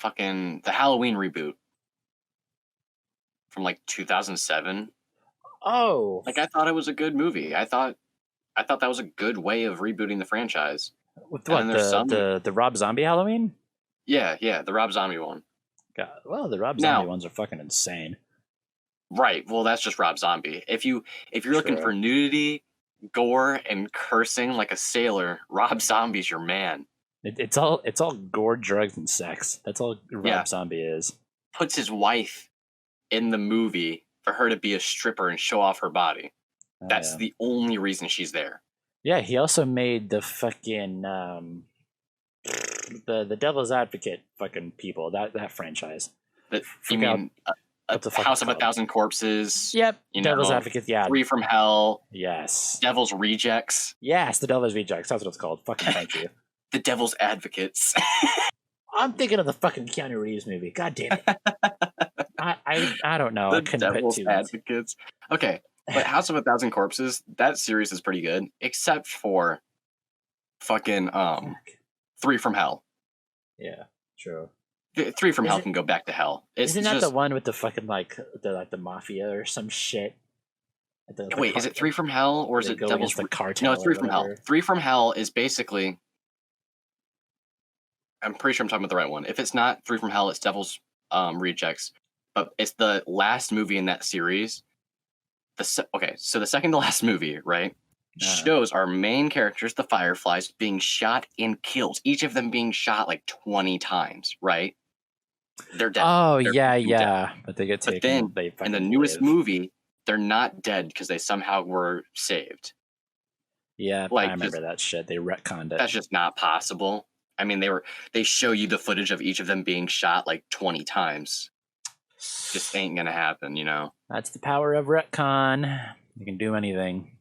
the Halloween reboot from like 2007. Oh, like I thought it was a good movie. I thought that was a good way of rebooting the franchise. With what, the Rob Zombie Halloween? Yeah, the Rob Zombie one. God, well, the Rob Zombie ones are fucking insane. Right. Well, that's just Rob Zombie. If you're looking for nudity, gore, and cursing like a sailor, Rob Zombie's your man. It's all gore, drugs, and sex. That's all Rob Zombie is. Puts his wife in the movie for her to be a stripper and show off her body. That's the only reason she's there. Yeah, he also made the fucking the Devil's Advocate fucking people, that franchise. You mean House of 1,000 Corpses? Yep. Devil's Advocate, yeah. Free from Hell. Yes. Devil's Rejects. Yes, the Devil's Rejects. That's what it's called. Fucking thank you. The Devil's Advocates. I'm thinking of the fucking Keanu Reeves movie. God damn it. I don't know. The Devil's Advocates. Okay, but House of 1,000 Corpses, that series is pretty good, except for fucking Three from Hell. Yeah, true. Three from Hell can go back to hell. Isn't that the one with the fucking the mafia or some shit? Wait, is it Three from Hell or is it Devil's Cartel? No, it's Three from Hell. Three from Hell is basically. I'm pretty sure I'm talking about the right one. If it's not Three from Hell, it's Devil's Rejects. But it's the last movie in that series. So the second to last movie, right? Shows our main characters, the Fireflies, being shot and killed. Each of them being shot like 20 times, right? They're dead. Oh, they're yeah. But they get taken. But then, in the newest movie, they're not dead because they somehow were saved. Yeah, I remember that shit. They retconned it. That's just not possible. I mean, they show you the footage of each of them being shot like 20 times. Just ain't gonna happen, you know? That's the power of retcon. You can do anything.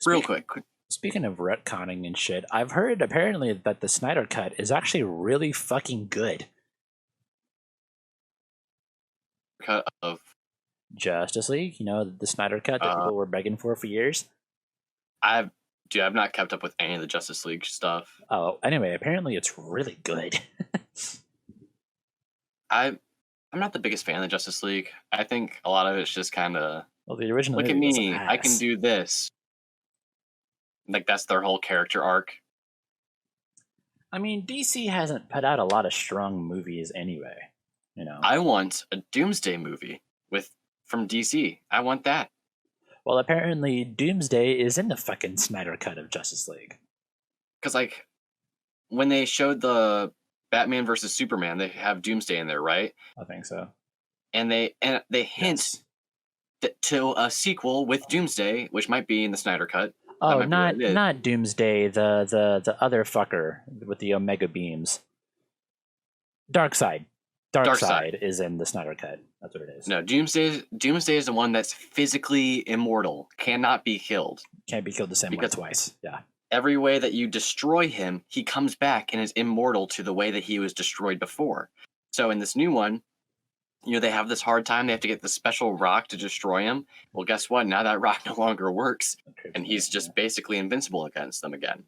Real quick. Speaking of retconning and shit, I've heard apparently that the Snyder Cut is actually really fucking good. Cut of Justice League, you know, the Snyder Cut that people were begging for years. I've not kept up with any of the Justice League stuff. Oh, anyway, apparently it's really good. I'm not the biggest fan of the Justice League. I think a lot of it's just kind of the original. Look at me, I can do this. Like that's their whole character arc. I mean, DC hasn't put out a lot of strong movies anyway. You know, I want a Doomsday movie from DC. I want that. Well, apparently Doomsday is in the fucking Snyder Cut of Justice League. Because like when they showed the Batman versus Superman, they have Doomsday in there, right? I think so. And they hint to a sequel with Doomsday, which might be in the Snyder Cut. Oh, not Doomsday, the other fucker with the Omega beams. Darkseid. Darkseid is in the Snyder Cut. That's what it is. No, Doomsday is the one that's physically immortal, cannot be killed. Can't be killed the same way twice. Yeah. Every way that you destroy him, he comes back and is immortal to the way that he was destroyed before. So in this new one, you know, they have this hard time. They have to get the special rock to destroy him. Well, guess what? Now that rock no longer works, and he's just basically invincible against them again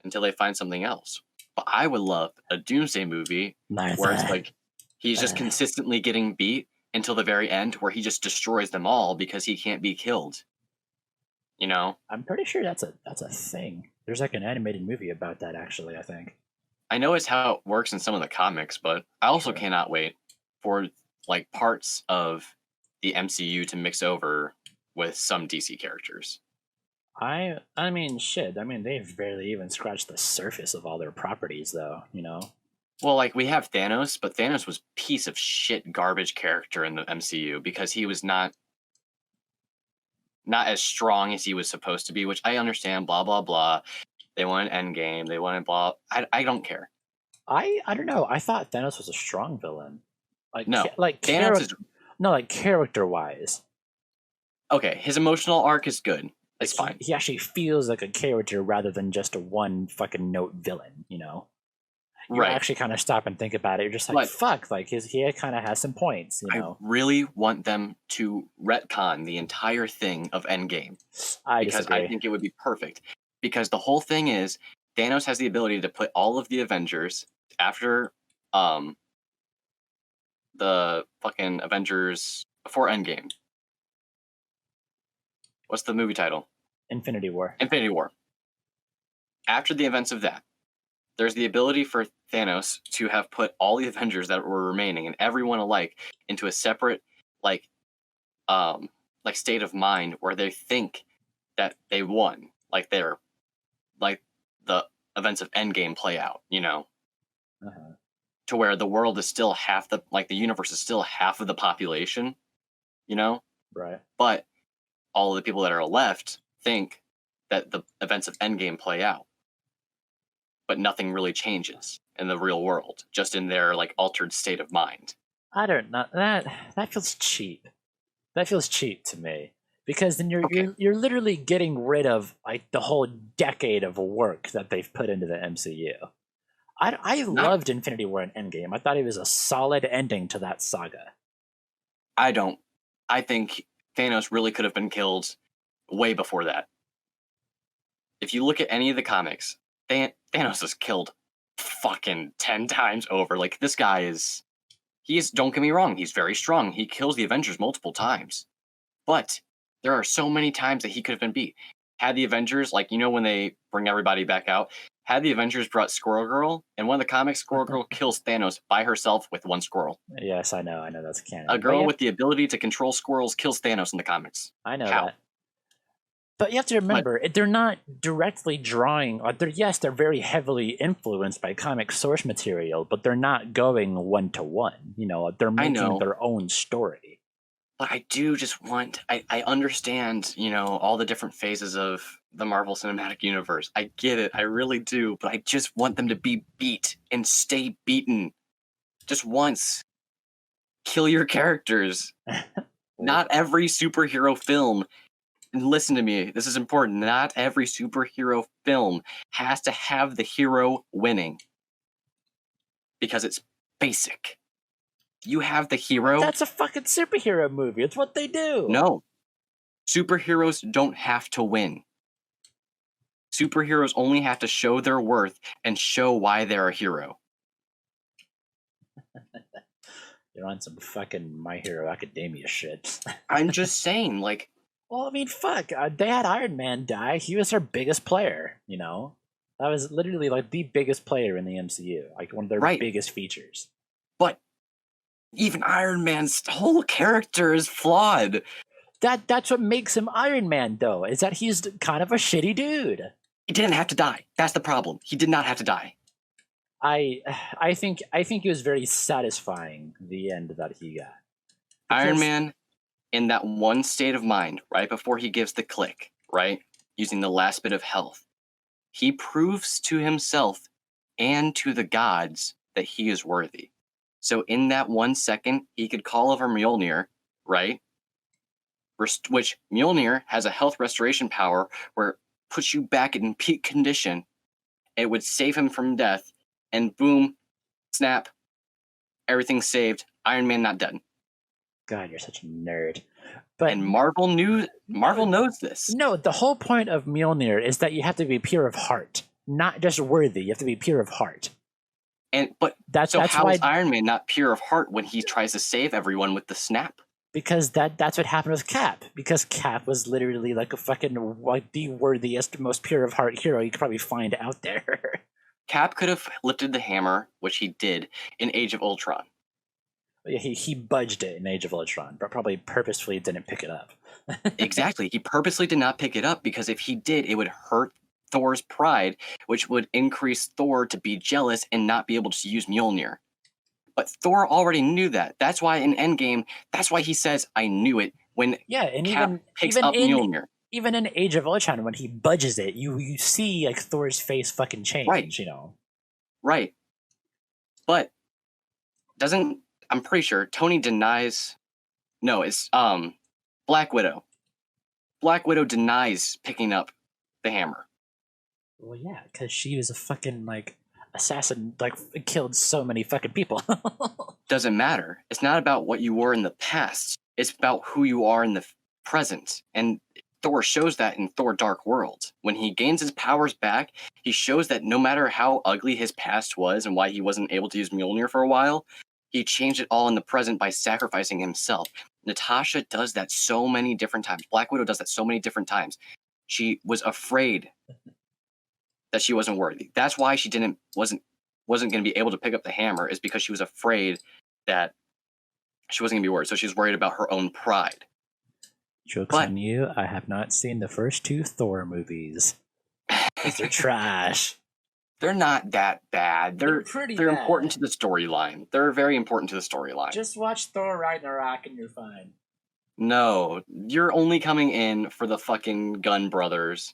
until they find something else. But I would love a Doomsday movie where it's like He's just consistently getting beat until the very end, where he just destroys them all because he can't be killed. You know? I'm pretty sure that's a thing. There's like an animated movie about that, actually, I think. I know it's how it works in some of the comics, but I also cannot wait for like parts of the MCU to mix over with some DC characters. I mean, shit. I mean, they've barely even scratched the surface of all their properties, though. You know. Well, like we have Thanos, but Thanos was piece of shit garbage character in the MCU because he was not as strong as he was supposed to be, which I understand. Blah blah blah. They wanted Endgame. They wanted blah. I don't care. I don't know. I thought Thanos was a strong villain. Like no, like Thanos is like character wise. Okay, his emotional arc is good. It's fine. He actually feels like a character rather than just a one fucking note villain, you know? You actually kind of stop and think about it. You're just like, fuck, like he kind of has some points, you know? I really want them to retcon the entire thing of Endgame. Because I think it would be perfect. Because the whole thing is, Thanos has the ability to put all of the Avengers after the fucking Avengers before Endgame. What's the movie title? Infinity War. Infinity War. After the events of that, there's the ability for Thanos to have put all the Avengers that were remaining and everyone alike into a separate, like state of mind where they think that they won, like the events of Endgame play out, you know, to where the world is still the universe is still half of the population, you know, right? But all of the people that are left think that the events of Endgame play out. But nothing really changes in the real world, just in their like altered state of mind. I don't know. That feels cheap. That feels cheap to me. Because then you're literally getting rid of like the whole decade of work that they've put into the MCU. I loved Infinity War and Endgame. I thought it was a solid ending to that saga. I don't. I think Thanos really could have been killed way before that. If you look at any of the comics, Thanos is killed fucking 10 times over. Like, this guy is... don't get me wrong, he's very strong. He kills the Avengers multiple times. But there are so many times that he could have been beat. Had the Avengers, like, you know when they bring everybody back out, had the Avengers brought Squirrel Girl, in one of the comics, Squirrel Girl kills Thanos by herself with one squirrel. Yes, I know that's canon. A girl with the ability to control squirrels kills Thanos in the comics. I know that. But you have to remember, they're not directly drawing. They're very heavily influenced by comic source material, but they're not going one to one. You know, they're making their own story. But I do just want. I understand, you know, all the different phases of the Marvel Cinematic Universe. I get it. I really do. But I just want them to be beat and stay beaten, just once. Kill your characters. Not every superhero film. And listen to me, this is important. Not every superhero film has to have the hero winning. Because it's basic. You have the hero. That's a fucking superhero movie. It's what they do. No. Superheroes don't have to win. Superheroes only have to show their worth and show why they're a hero. You're on some fucking My Hero Academia shit. I'm just saying, like... Well, I mean, fuck. They had Iron Man die. He was their biggest player, you know? That was literally, like, the biggest player in the MCU. Like, one of their biggest features. But even Iron Man's whole character is flawed. That's what makes him Iron Man, though, is that he's kind of a shitty dude. He didn't have to die. That's the problem. He did not have to die. I think it was very satisfying, the end that he got. Iron Man... in that one state of mind, right before he gives the click, right, using the last bit of health, he proves to himself and to the gods that he is worthy. So in that 1 second, he could call over Mjolnir, right, which Mjolnir has a health restoration power where it puts you back in peak condition. It would save him from death, and boom, snap, everything's saved. Iron Man not dead. God, you're such a nerd. And Marvel knows this. No, the whole point of Mjolnir is that you have to be pure of heart, not just worthy. You have to be pure of heart. But That's how why, is Iron Man not pure of heart when he tries to save everyone with the snap? because that's what happened with Cap. Because Cap was literally like a fucking like the worthiest, most pure of heart hero you could probably find out there. Cap could have lifted the hammer, which he did in Age of Ultron. He budged it in Age of Ultron, but probably purposefully didn't pick it up. Exactly. He purposely did not pick it up because if he did, it would hurt Thor's pride, which would increase Thor to be jealous and not be able to use Mjolnir. But Thor already knew that. That's why in Endgame, that's why he says, "I knew it," when Yeah, and Cap picks up Mjolnir. Even in Age of Ultron, when he budges it, you see like Thor's face fucking change. Right. You know. Right. But I'm pretty sure Tony denies. No, it's Black Widow. Black Widow denies picking up the hammer. Well, yeah, because she was a fucking like assassin, like killed so many fucking people. Doesn't matter. It's not about what you were in the past. It's about who you are in the present. And Thor shows that in Thor Dark World. When he gains his powers back, he shows that no matter how ugly his past was and why he wasn't able to use Mjolnir for a while, he changed it all in the present by sacrificing himself. Natasha does that so many different times. Black Widow does that so many different times. She was afraid that she wasn't worthy. That's why she wasn't going to be able to pick up the hammer, is because she was afraid that she wasn't going to be worthy. So she was worried about her own pride. Joke's on you. I have not seen the first 2 Thor movies. They're trash. They're not that bad. They're bad. important to the storyline. They're very important to the storyline. Just watch Thor Ragnarok and you're fine. No, you're only coming in for the fucking Gunn brothers.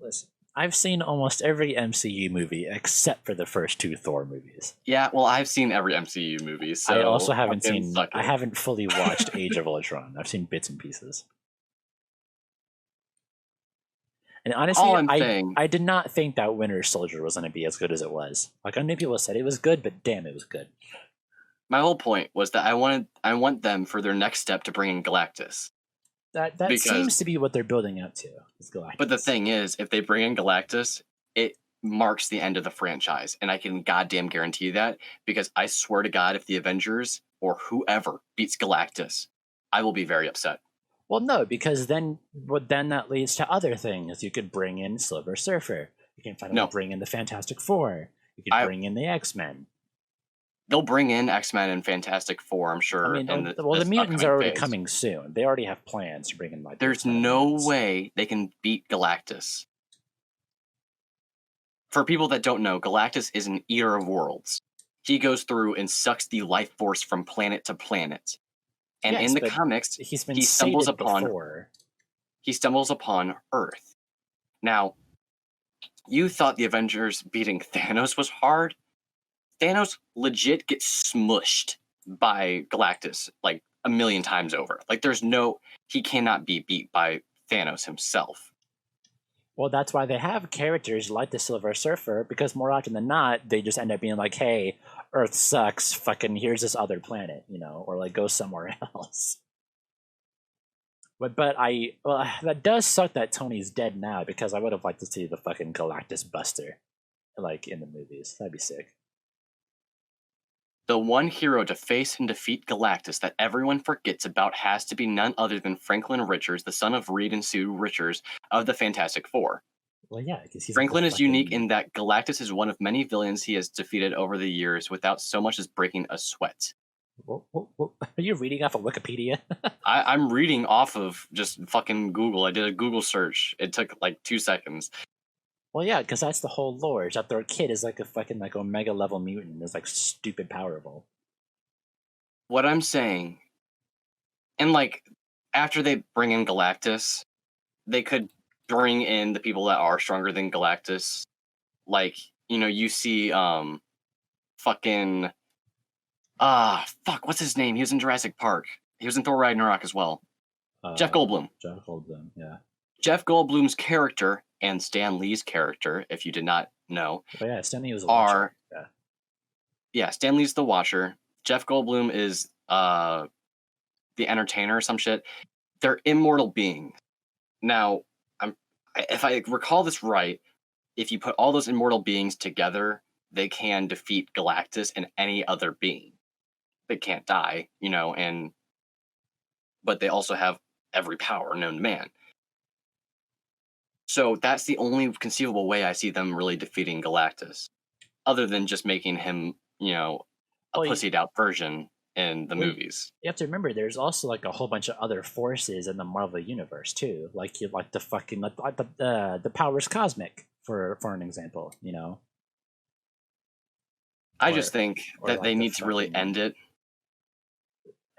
Listen, I've seen almost every MCU movie except for the first 2 Thor movies. Yeah, well, I've seen every MCU movie. So I also haven't I haven't fully watched Age of Ultron. I've seen bits and pieces. And honestly, I did not think that Winter Soldier was going to be as good as it was. Like, I knew people said it was good, but damn, it was good. My whole point was that I want them for their next step to bring in Galactus. That seems to be what they're building up to. Is Galactus. But the thing is, if they bring in Galactus, it marks the end of the franchise, and I can goddamn guarantee that, because I swear to God, if the Avengers or whoever beats Galactus, I will be very upset. Well, no, because then that leads to other things. You could bring in Silver Surfer. You can finally bring in the Fantastic Four. You could bring in the X-Men. They'll bring in X-Men and Fantastic Four, I'm sure. I mean, the mutants are already coming soon. They already have plans to bring in. Like, there's no way they can beat Galactus. For people that don't know, Galactus is an eater of worlds. He goes through and sucks the life force from planet to planet. And in the comics, he stumbles upon Earth. Now, you thought the Avengers beating Thanos was hard. Thanos legit gets smushed by Galactus like a million times over. Like, he cannot be beat by Thanos himself. Well, that's why they have characters like the Silver Surfer, because more often than not, they just end up being like, hey, Earth sucks, fucking here's this other planet, or like go somewhere else. But that does suck that Tony's dead now, because I would have liked to see the fucking Galactus Buster, like, in the movies. That'd be sick. The one hero to face and defeat Galactus that everyone forgets about has to be none other than Franklin Richards, the son of Reed and Sue Richards of the Fantastic Four. Well, yeah, because Franklin is unique in that Galactus is one of many villains he has defeated over the years without so much as breaking a sweat. What? Are you reading off of Wikipedia? I'm reading off of just fucking Google. I did a Google search. It took like 2 seconds. Well, yeah, because that's the whole lore. Is that their kid is like a fucking like Omega level mutant, is like stupid powerful. What I'm saying, and like after they bring in Galactus, they could bring in the people that are stronger than Galactus. Like, you see fucking what's his name? He was in Jurassic Park. He was in Thor Ragnarok as well. Jeff Goldblum. Yeah. Jeff Goldblum's character and Stan Lee's character, if you did not know, but yeah, Stan Lee was a Watcher. Yeah, Stan Lee's the Watcher. Jeff Goldblum is the Entertainer or some shit. They're immortal beings. Now, if I recall this right, if you put all those immortal beings together, they can defeat Galactus and any other being. They can't die, but they also have every power known to man. So that's the only conceivable way I see them really defeating Galactus, other than just making him, a pussied out version in the movies. You have to remember, there's also like a whole bunch of other forces in the Marvel universe too. Like the fucking the powers cosmic for an example. I just think that they need to really end it.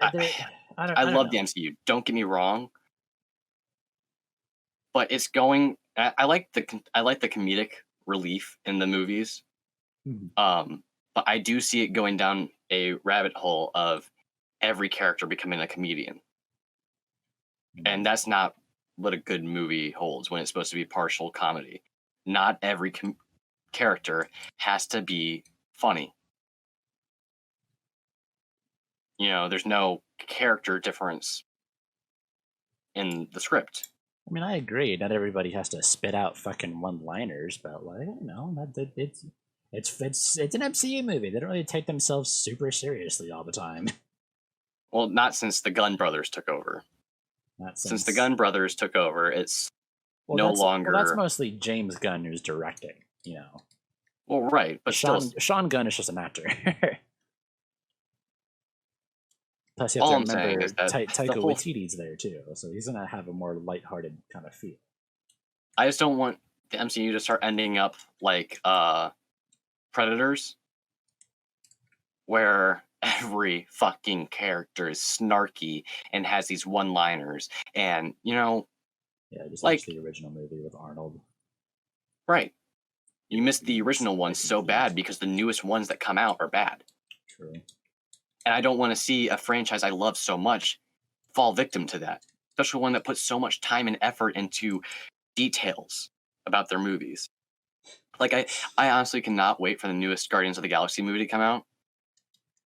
I love the MCU. Don't get me wrong, but it's going. I like the comedic relief in the movies. Mm-hmm. But I do see it going down a rabbit hole of every character becoming a comedian, and that's not what a good movie holds when it's supposed to be partial comedy. Not every character has to be funny. There's no character difference in the script. I mean, I agree. Not everybody has to spit out fucking one-liners, but it's an MCU movie. They don't really take themselves super seriously all the time. Well, not since the Gunn brothers took over. Since the Gunn brothers took over, it's no longer. Well, that's mostly James Gunn who's directing. Well, right, but Sean Gunn is just an actor. Plus, you have all to I'm saying remember is that Taika Waititi's there too, so he's gonna have a more lighthearted kind of feel. I just don't want the MCU to start ending up like Predators, where every fucking character is snarky and has these one-liners, and yeah, just like the original movie with Arnold. Right, you missed the original ones so bad because the newest ones that come out are bad. True. And I don't want to see a franchise I love so much fall victim to that, especially one that puts so much time and effort into details about their movies. Like, I honestly cannot wait for the newest Guardians of the Galaxy movie to come out.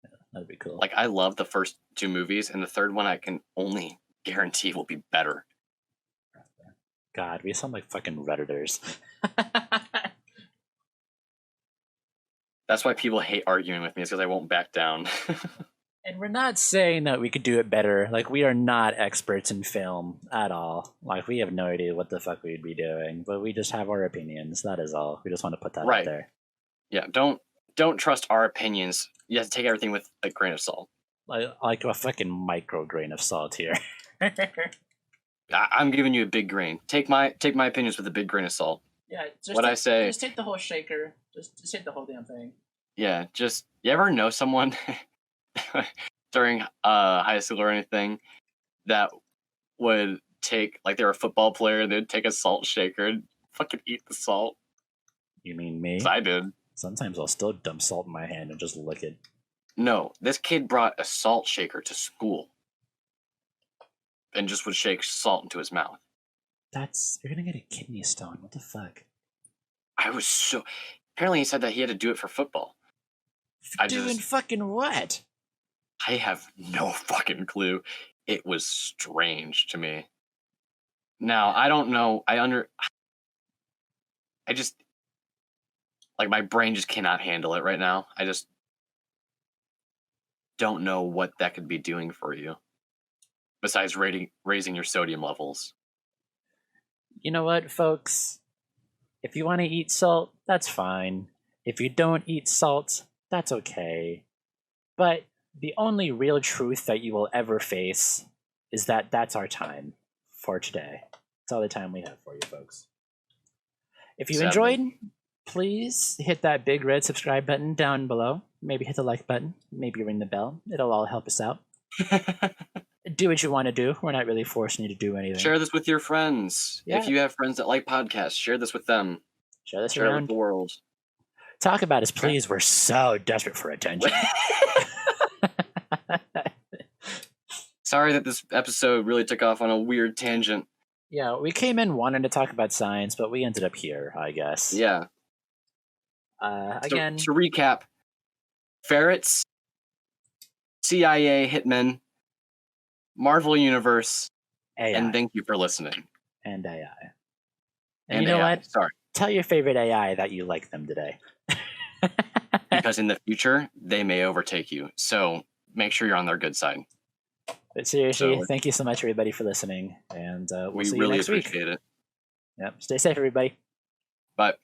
Yeah, that'd be cool. Like, I love the first two movies, and the third one I can only guarantee will be better. God, we sound like fucking Redditors. That's why people hate arguing with me, is because I won't back down. And we're not saying that we could do it better. Like, we are not experts in film at all. Like, we have no idea what the fuck we'd be doing, but we just have our opinions. That is all. We just want to put that out there. Yeah, don't trust our opinions. You have to take everything with a grain of salt. Like a fucking micro grain of salt here. I'm giving you a big grain. Take my opinions with a big grain of salt. Yeah, just take the whole shaker. Just take the whole damn thing. Yeah, you ever know someone during high school or anything that would take, like, they're a football player and they'd take a salt shaker and fucking eat the salt? You mean me? I did. Sometimes I'll still dump salt in my hand and just lick it. No, this kid brought a salt shaker to school and just would shake salt into his mouth. You're gonna get a kidney stone. What the fuck? Apparently he said that he had to do it for football. Doing fucking what? I have no fucking clue. It was strange to me. Now, I don't know. I just, like, my brain just cannot handle it right now. I just don't know what that could be doing for you, besides raising your sodium levels. You know what, folks? If you want to eat salt, that's fine. If you don't eat salt, that's okay. But the only real truth that you will ever face is that that's our time for today. That's all the time we have for you, folks. If you enjoyed, please hit that big red subscribe button down below. Maybe hit the like button. Maybe ring the bell. It'll all help us out. Do what you want to do. We're not really forcing you to do anything. Share this with your friends. Yeah. If you have friends that like podcasts, share this with them. Share this around. It with the world. Talk about us, please. We're so desperate for attention. Sorry that this episode really took off on a weird tangent. Yeah, we came in wanting to talk about science, but we ended up here, I guess. Yeah. Again, to recap, ferrets, CIA hitmen, Marvel Universe, AI. And thank you for listening. And AI. And you know what? Sorry. Tell your favorite AI that you like them today. because in the future they may overtake you. So make sure you're on their good side. But seriously, So- thank you so much, everybody, for listening, and we'll We see you really next week. appreciate it. Yep. Stay safe, everybody. But